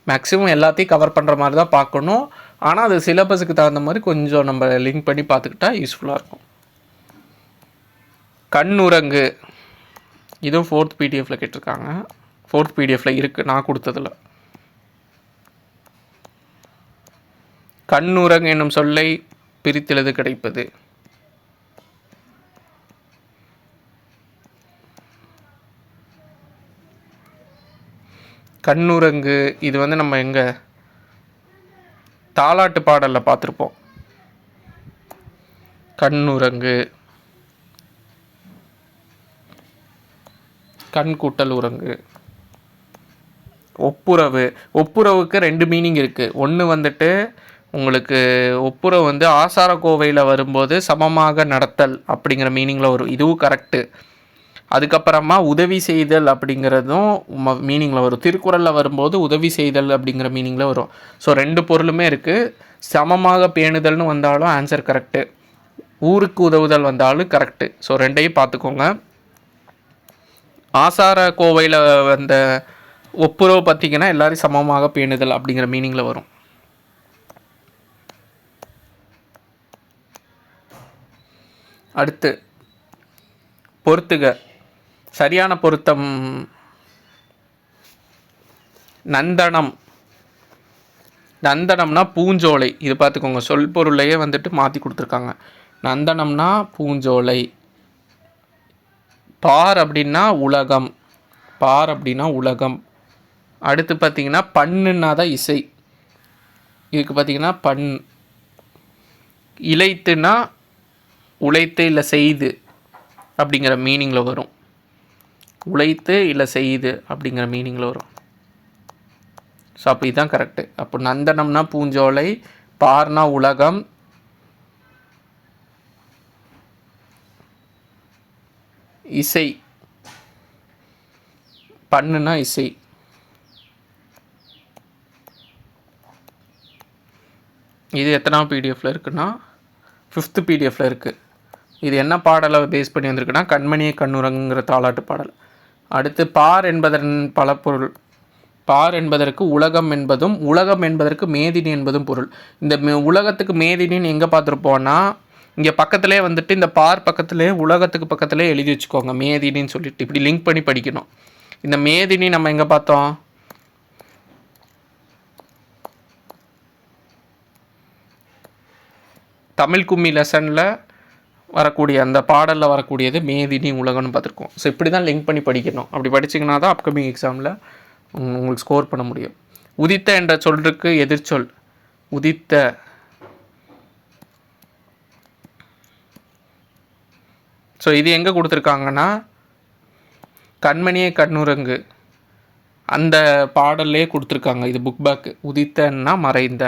மேக்ஸிமம் எல்லாத்தையும் கவர் பண்ணுற மாதிரி தான் பார்க்கணும். ஆனால் அது சிலபஸுக்கு தகுந்த மாதிரி கொஞ்சம் நம்ம லிங்க் பண்ணி பார்த்துக்கிட்டா யூஸ்ஃபுல்லாக இருக்கும். கண்ணுரங்கு, இதுவும் 4th பிடிஎஃப்பில் கேட்டிருக்காங்க. 4th பிடிஎஃப்பில் இருக்குது நான் கொடுத்ததில். கண்ணுரங்கு என்னும் சொல்லை பிரித்தெழுது கிடைப்பது. கண்ணுரங்கு இது வந்து நம்ம எங்கே தாலாட்டு பாடலில் பார்த்துருப்போம். கண்ணுரங்கு கண் கூட்டல் உறங்கு. ஒப்புரவு. ஒப்புரவுக்கு 2 மீனிங் இருக்குது. ஒன்று வந்துட்டு உங்களுக்கு ஒப்புரவு வந்து ஆசார கோவையில் வரும்போது சமமாக நடத்தல் அப்படிங்கிற மீனிங்கில் வரும், இதுவும் கரெக்டு. அதுக்கப்புறமா உதவி செய்தல் அப்படிங்கிறதும் மீனிங்கில் வரும். திருக்குறளில் வரும்போது உதவி செய்தல் அப்படிங்கிற மீனிங்கில் வரும். ஸோ 2 பொருளுமே இருக்குது. சமமாக பேணுதல்னு வந்தாலும் ஆன்சர் கரெக்டு, ஊருக்கு உதவுதல் வந்தாலும் கரெக்டு. ஸோ 2ஐயும் பார்த்துக்கோங்க. ஆசார கோவையில் வந்த ஒப்புரவு பார்த்திங்கன்னா எல்லோரும் சமமாக பேணுதல் அப்படிங்கிற மீனிங்கில் வரும். அடுத்து பொறுத்துக. சரியான பொருத்தம் நந்தனம். நந்தனம்னா பூஞ்சோலை. இது பார்த்துக்கோங்க, சொல் பொருளையே வந்துட்டு மாற்றி கொடுத்துருக்காங்க. நந்தனம்னா பூஞ்சோலை. பார் அப்படின்னா உலகம். பார் அப்படின்னா உலகம். அடுத்து பார்த்திங்கன்னா பண்ணுன்னா தான் இசை. இதுக்கு பார்த்திங்கன்னா பண். இளைத்துனா உழைத்து இல்லை செய்து அப்படிங்கிற மீனிங்கில் வரும். உழைத்து இல்லை செய்து அப்படிங்கிற மீனிங்கில் வரும். ஸோ அப்போ இதுதான் கரெக்டு. அப்போ நந்தனம்னா பூஞ்சோலை, பார்னா உலகம், இசை பண்ணுனா இசை. இது எத்தனாவது பிடிஎஃப்பில் இருக்குன்னா 5th பிடிஎஃப்பில் இருக்குது. இது என்ன பாடலை பேஸ் பண்ணி வந்திருக்குன்னா கண்மணியை கண்ணுறங்குங்கிற தாலாட்டு பாடல். அடுத்து பார் என்பதன் பல பொருள். பார் என்பதற்கு உலகம் என்பதும் உலகம் என்பதற்கு மேதினி என்பதும் பொருள். இந்த உலகத்துக்கு மேதினின்னு எங்கே பார்த்துருப்போன்னா இங்கே பக்கத்துலேயே வந்துட்டு இந்த பார் பக்கத்துலேயே உலகத்துக்கு பக்கத்துலேயே எழுதி வச்சுக்கோங்க மேதினின்னு சொல்லிட்டு. இப்படி லிங்க் பண்ணி படிக்கணும். இந்த மேதினி நம்ம எங்கே பார்த்தோம்? தமிழ் கும்மி லெசனில் வரக்கூடிய அந்த பாடலில் வரக்கூடியது மேதினி உலகம்னு பார்த்துருக்கோம். ஸோ இப்படி தான் லிங்க் பண்ணி படிக்கணும். அப்படி படிச்சிங்கன்னா தான் அப்கமிங் எக்ஸாமில் உங்களுக்கு ஸ்கோர் பண்ண முடியும். உதித்த என்ற சொல்லுக்கு எதிர்ச்சொல் உதித்த. ஸோ இது எங்கே கொடுத்துருக்காங்கன்னா கண்மணியை கண்ணுறங்கு அந்த பாடல்லே கொடுத்துருக்காங்க. இது புக் பேக்கு. உதித்தன்னா மறைந்த.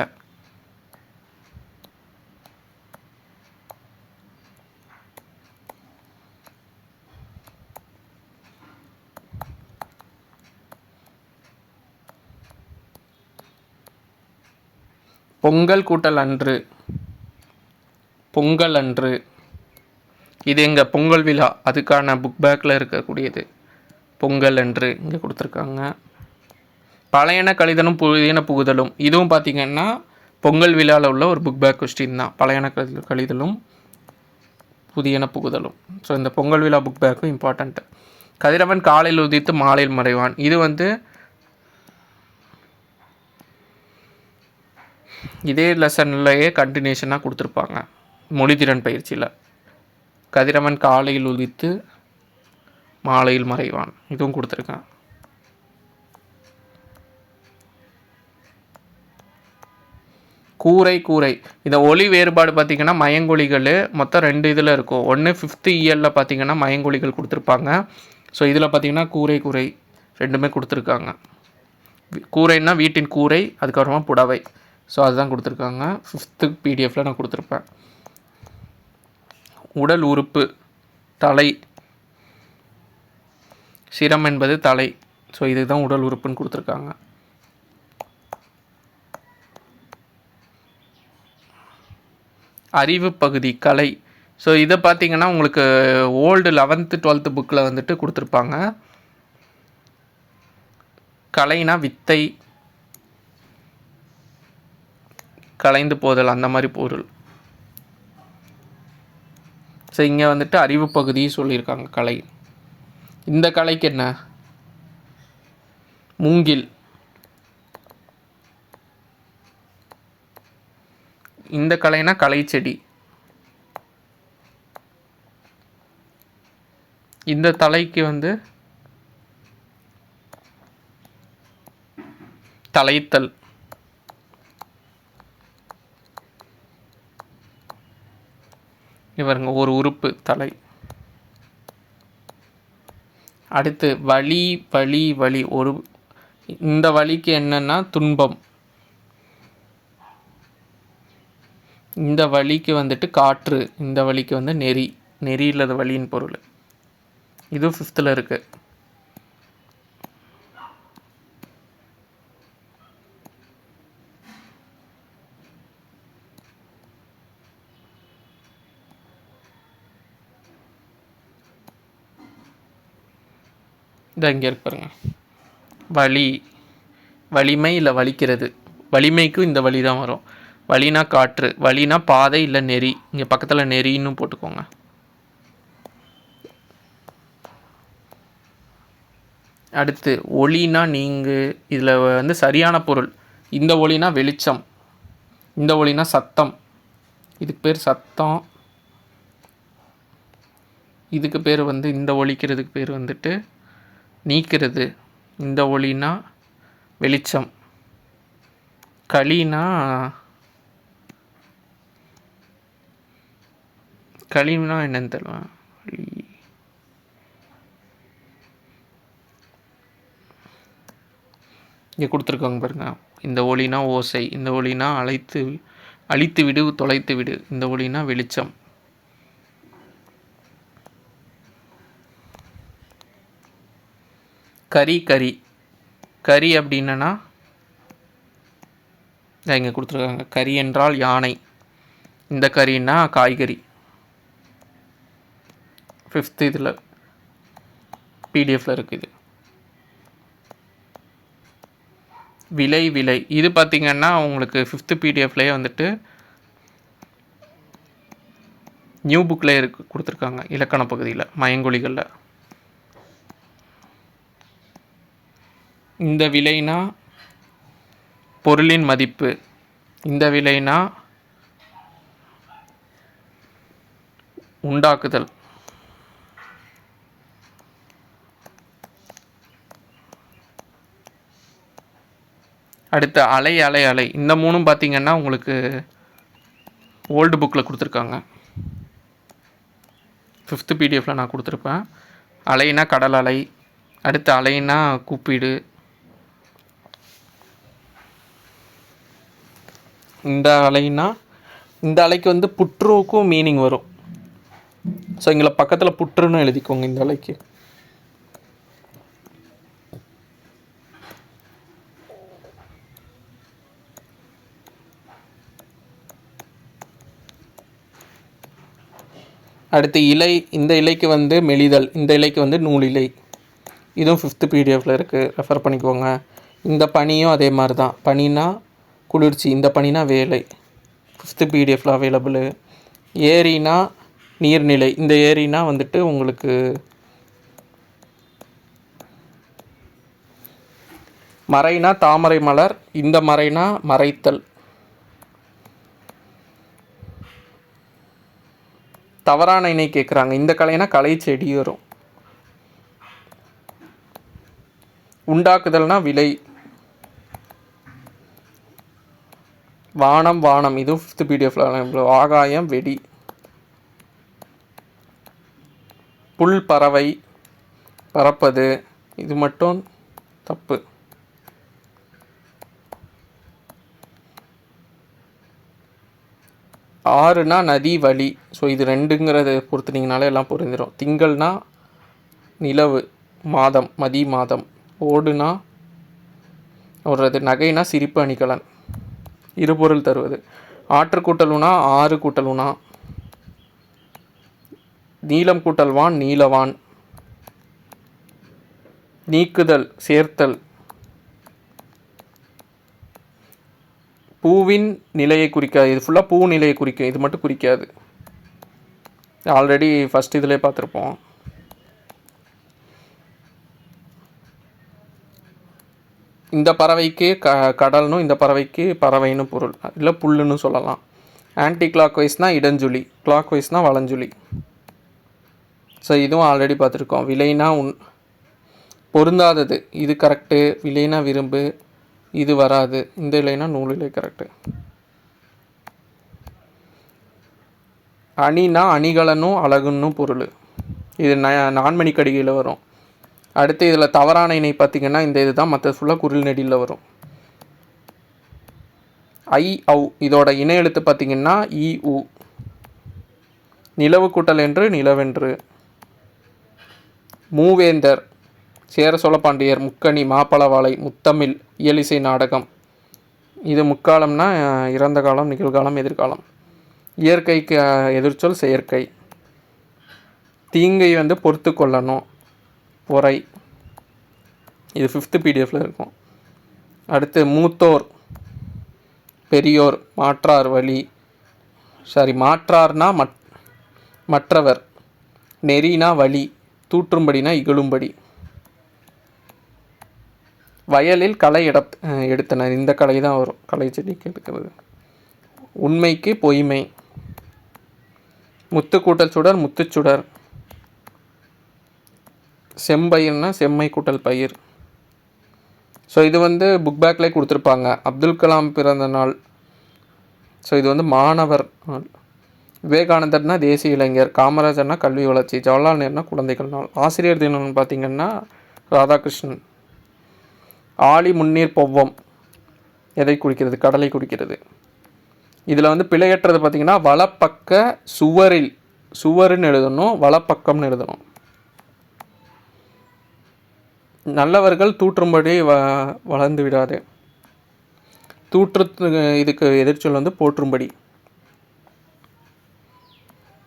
பொங்கல் கூட்டல் அன்று. பொங்கல் அன்று. இது எங்கள் பொங்கல் விழா அதுக்கான புக் பேக்கில் இருக்கக்கூடியது. பொங்கல் அன்று இங்கே கொடுத்துருக்காங்க. பழையன கழிதலும் புதியன புகுதலும். இதுவும் பார்த்திங்கன்னா பொங்கல் விழாவில் உள்ள ஒரு புக் பேக் கொஸ்டின் தான். பழையன கழிதலும் புதியன புகுதலும். ஸோ இந்த பொங்கல் விழா புக் பேக்கும் இம்பார்ட்டண்ட்டு. கதிரவன் காலையில் உதித்து மாலையில் மறைவான். இது வந்து இதே லெசன்லையே கண்டினியூஷனாக கொடுத்துருப்பாங்க மொழித்திறன் பயிற்சியில். கதிரவன் காலையில் உதித்து மாலையில் மறைவான் இதுவும் கொடுத்துருக்கேன். கூரை. கூரை இந்த ஒளி வேறுபாடு பார்த்திங்கன்னா மயங்கொலிகள் மொத்தம் 2 இதில் இருக்கும். ஒன்று 5th இயரில் பார்த்திங்கன்னா மயங்கொலிகள் கொடுத்துருப்பாங்க. ஸோ இதில் பார்த்திங்கன்னா கூரை கூரை 2மே கொடுத்துருக்காங்க. கூரைன்னா வீட்டின் கூரை, அதுக்கப்புறமா புடவை. ஸோ அதுதான் கொடுத்துருக்காங்க. 5th பிடிஎஃப்பில் நான் கொடுத்துருப்பேன். உடல் உறுப்பு தலை. சிரம் என்பது தலை. ஸோ இதுதான் உடல் உறுப்புன்னு கொடுத்துருக்காங்க. அறிவு பகுதி கலை. ஸோ இதை பார்த்திங்கன்னா உங்களுக்கு ஓல்டு 11th 12th புக்கில் வந்துட்டு கொடுத்துருப்பாங்க. கலைனா வித்தை, கலைந்து போதல் அந்த மாதிரி பொருள். ஸோ இங்கே வந்துட்டு அறிவு பகுதி சொல்லியிருக்காங்க கலை. இந்த கலைக்கு என்ன? மூங்கில். இந்த கலைனா கலை செடி. இந்த தலைக்கு வந்து தலைத்தல். இவருங்க ஒரு உறுப்பு தலை. அடுத்து வலி வலி வலி ஒரு இந்த வலிக்கு என்னென்னா துன்பம். இந்த வலிக்கு வந்துட்டு காற்று. இந்த வலிக்கு வந்து நெறி. நெறி இல்லாத வலியின் பொருள். இது 5th இருக்குது. இதை இங்கே இருக்கு பாருங்க. வலி வலிமை இல்லை வலிக்கிறது. வலிமைக்கும் இந்த வலி தான் வரும். வலினா காற்று, வலினா பாதை இல்லை நெறி. இங்கே பக்கத்தில் நெறின்னு போட்டுக்கோங்க. அடுத்து ஒளினா நீங்கு. இதில் வந்து சரியான பொருள். இந்த ஒளினா வெளிச்சம், இந்த ஒளினா சத்தம். இதுக்கு பேர் சத்தம். இதுக்கு பேர் வந்து இந்த ஒலிக்கிறதுக்கு பேர் வந்துட்டு நீக்கிறது. இந்த ஒளினா வெளிச்சம். களினா களினா என்னன்னு தெரியல. இங்கே கொடுத்துருக்காங்க பாருங்க. இந்த ஒளினா ஓசை. இந்த ஒளினா அழித்து விடு, தொலைத்து விடு. இந்த ஒளினா வெளிச்சம். கறி கறி கறி அப்படின்னா இங்கே கொடுத்துருக்காங்க. கறி என்றால் யானை. இந்த கறின்னா காய்கறி. 5th இதில் பிடிஎஃப்பில் இருக்குது. விலை விலை இது பார்த்திங்கன்னா உங்களுக்கு 5th பிடிஎஃப்லேயே வந்துட்டு நியூ புக்கில் கொடுத்துருக்காங்க. இலக்கண பகுதியில் மயங்கொலிகளில். இந்த விலைனா பொருளின் மதிப்பு. இந்த விலைனா உண்டாக்குதல். அடுத்து அலை அலை அலை. இந்த மூணும் பார்த்திங்கன்னா உங்களுக்கு ஓல்டு புக்கில் கொடுத்துருக்காங்க. 5th பிடிஎஃப்பில் நான் கொடுத்துருப்பேன். அலைனா கடல் அலை. அடுத்து அலைனா கூப்பிடு. இந்த அலைனா இந்த அலைக்கு வந்து புற்றுக்கும் மீனிங் வரும். ஸோ இங்கே பக்கத்தில் புற்றுன்னு எழுதிக்கோங்க இந்த அலைக்கு. அடுத்து இலை. இந்த இலைக்கு வந்து மெலிதல். இந்த இலைக்கு வந்து நூல் இலை. இதுவும் 5th பிடிஎஃப்பில் இருக்குது, ரெஃபர் பண்ணிக்கோங்க. இந்த பனியும் அதே மாதிரி தான். பனினா குளிர்ச்சி. இந்த பனினா வேலை. 5th பிடிஎஃப்பில் available. ஏரினா நீர்நிலை. இந்த ஏரினா வந்துட்டு உங்களுக்கு மறைனா தாமரை மலர். இந்த மறைனா மறைத்தல். தவறான இணை கேட்குறாங்க. இந்த கலைனா கலை செடி வரும். உண்டாக்குதல்னா விலை. வானம் வானம். இதுவும் 5th பிடிஎஃப்ல. ஆகாயம் வெடி. புல் பறவை பறப்பது. இது மட்டும் தப்பு. ஆறுனா நதி வழி. ஸோ இது 2ங்கிறத பொறுத்துனீங்கனாலே எல்லாம் புரிஞ்சிடும். திங்கள்னா நிலவு மாதம் மதி மாதம். ஓடுனா ஓடுறது. நகைனா சிரிப்பு அணிகலன். இருபொருள் தருவது. ஆற்று கூட்டலுனா ஆறு கூட்டலுனா. நீலம் கூட்டல்வான் நீலவான். நீக்குதல் சேர்த்தல். பூவின் நிலையை குறிக்காது. இது ஃபுல்லாக பூ நிலையை குறிக்கும். இது மட்டும் குறிக்காது. ஆல்ரெடி ஃபஸ்ட் இதிலே பார்த்துருப்போம். இந்த பறவைக்கு கடல்னும் இந்த பறவைக்கு பறவைன்னு பொருள். இல்லை புல்லுன்னு சொல்லலாம். ஆன்டி கிளாக் வைஸ்னால் இடஞ்சுழி, கிளாக் வைஸ்னால் வலஞ்சுழி. ஸோ இதுவும் ஆல்ரெடி பார்த்துருக்கோம். விலைனா பொருந்தாதது. இது கரெக்டு. விலைனா விரும்பு. இது வராது. இந்த இலைனா நூல் இலை கரெக்டு. அணினா அணிகலனும் அழகுன்னும் பொருள். இது நான்மணி கடிகையில் வரும். அடுத்து இதில் தவறான இணை பார்த்திங்கன்னா இந்த இது தான், மற்ற ஃபுல்லாக குரில் நெடியில் வரும். ஐ ஔ இதோட இணை எழுத்து பார்த்திங்கன்னா இ உ. நிலவு கூட்டல் என்று நிலவென்று. மூவேந்தர் சேர சோழ பாண்டியர், முக்கணி, மாப்பழவாளை, முத்தமிழ், இயலிசை நாடகம். இது முக்காலம்னா இறந்த காலம், நிகழ்காலம், எதிர்காலம். இயற்கைக்கு எதிர்ச்சொல் செயற்கை. தீங்கை வந்து பொறுத்து கொள்ளணும், பொறை. இது 5th பிடிஎஃப்பில் இருக்கும். அடுத்து மூத்தோர், பெரியோர், மாற்றார், வழி. மாற்றார்னா மற்றவர், நெறினா வழி, தூற்றும்படினா இகழும்படி. வயலில் களை எடுத்தனர், இந்த களை தான் வரும், களை செடிக்கு எடுக்கிறது. உண்மைக்கு பொய்மை. முத்து கூட்டல் சுடர், முத்துச்சுடர். செம்பயிர்னா செம்மை கூட்டல் பயிர். ஸோ இது வந்து புக் பேக்லேயே கொடுத்துருப்பாங்க. அப்துல் கலாம் பிறந்த நாள். ஸோ இது வந்து மாணவர் நாள். விவேகானந்தர்னா தேசிய இளைஞர், காமராஜர்னா கல்வி வளர்ச்சி, ஜவஹர்லால் நேருனா குழந்தைகள் நாள். ஆசிரியர் தினம்னு பார்த்திங்கன்னா ராதாகிருஷ்ணன். ஆழி முன்னீர் பொவ்வம் எதை குறிக்கிறது? கடலை குறிக்கிறது. இதில் வந்து பிழையற்றது பார்த்திங்கன்னா வலப்பக்க சுவரில், சுவருன்னு எழுதணும், வலப்பக்கம்னு எழுதணும். நல்லவர்கள் தூற்றும்படி வளர்ந்து விடாது. தூற்று இதுக்கு எதிர்ச்சொல் வந்து போற்றும்படி.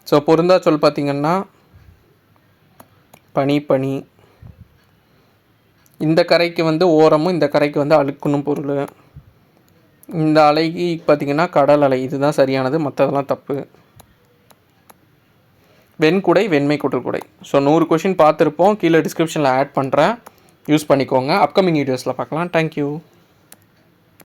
ஸோ பொருந்தா சொல் பார்த்திங்கன்னா பனி, பனி. இந்த கரைக்கு வந்து ஓரமும், இந்த கரைக்கு வந்து அழுக்குன்னு பொருள். இந்த அலைக்கு பார்த்திங்கன்னா கடல் அலை. இதுதான் சரியானது, மற்றதெல்லாம் தப்பு. வெண்குடை, வெண்மை கூட்டல் குடை. ஸோ 100 கொஷின் பார்த்துருப்போம். கீழே டிஸ்கிரிப்ஷனில் ஆட் பண்ணுறேன், யூஸ் பண்ணிக்கோங்க. அப்கமிங் வீடியோஸில் பார்க்கலாம். தேங்க்யூ.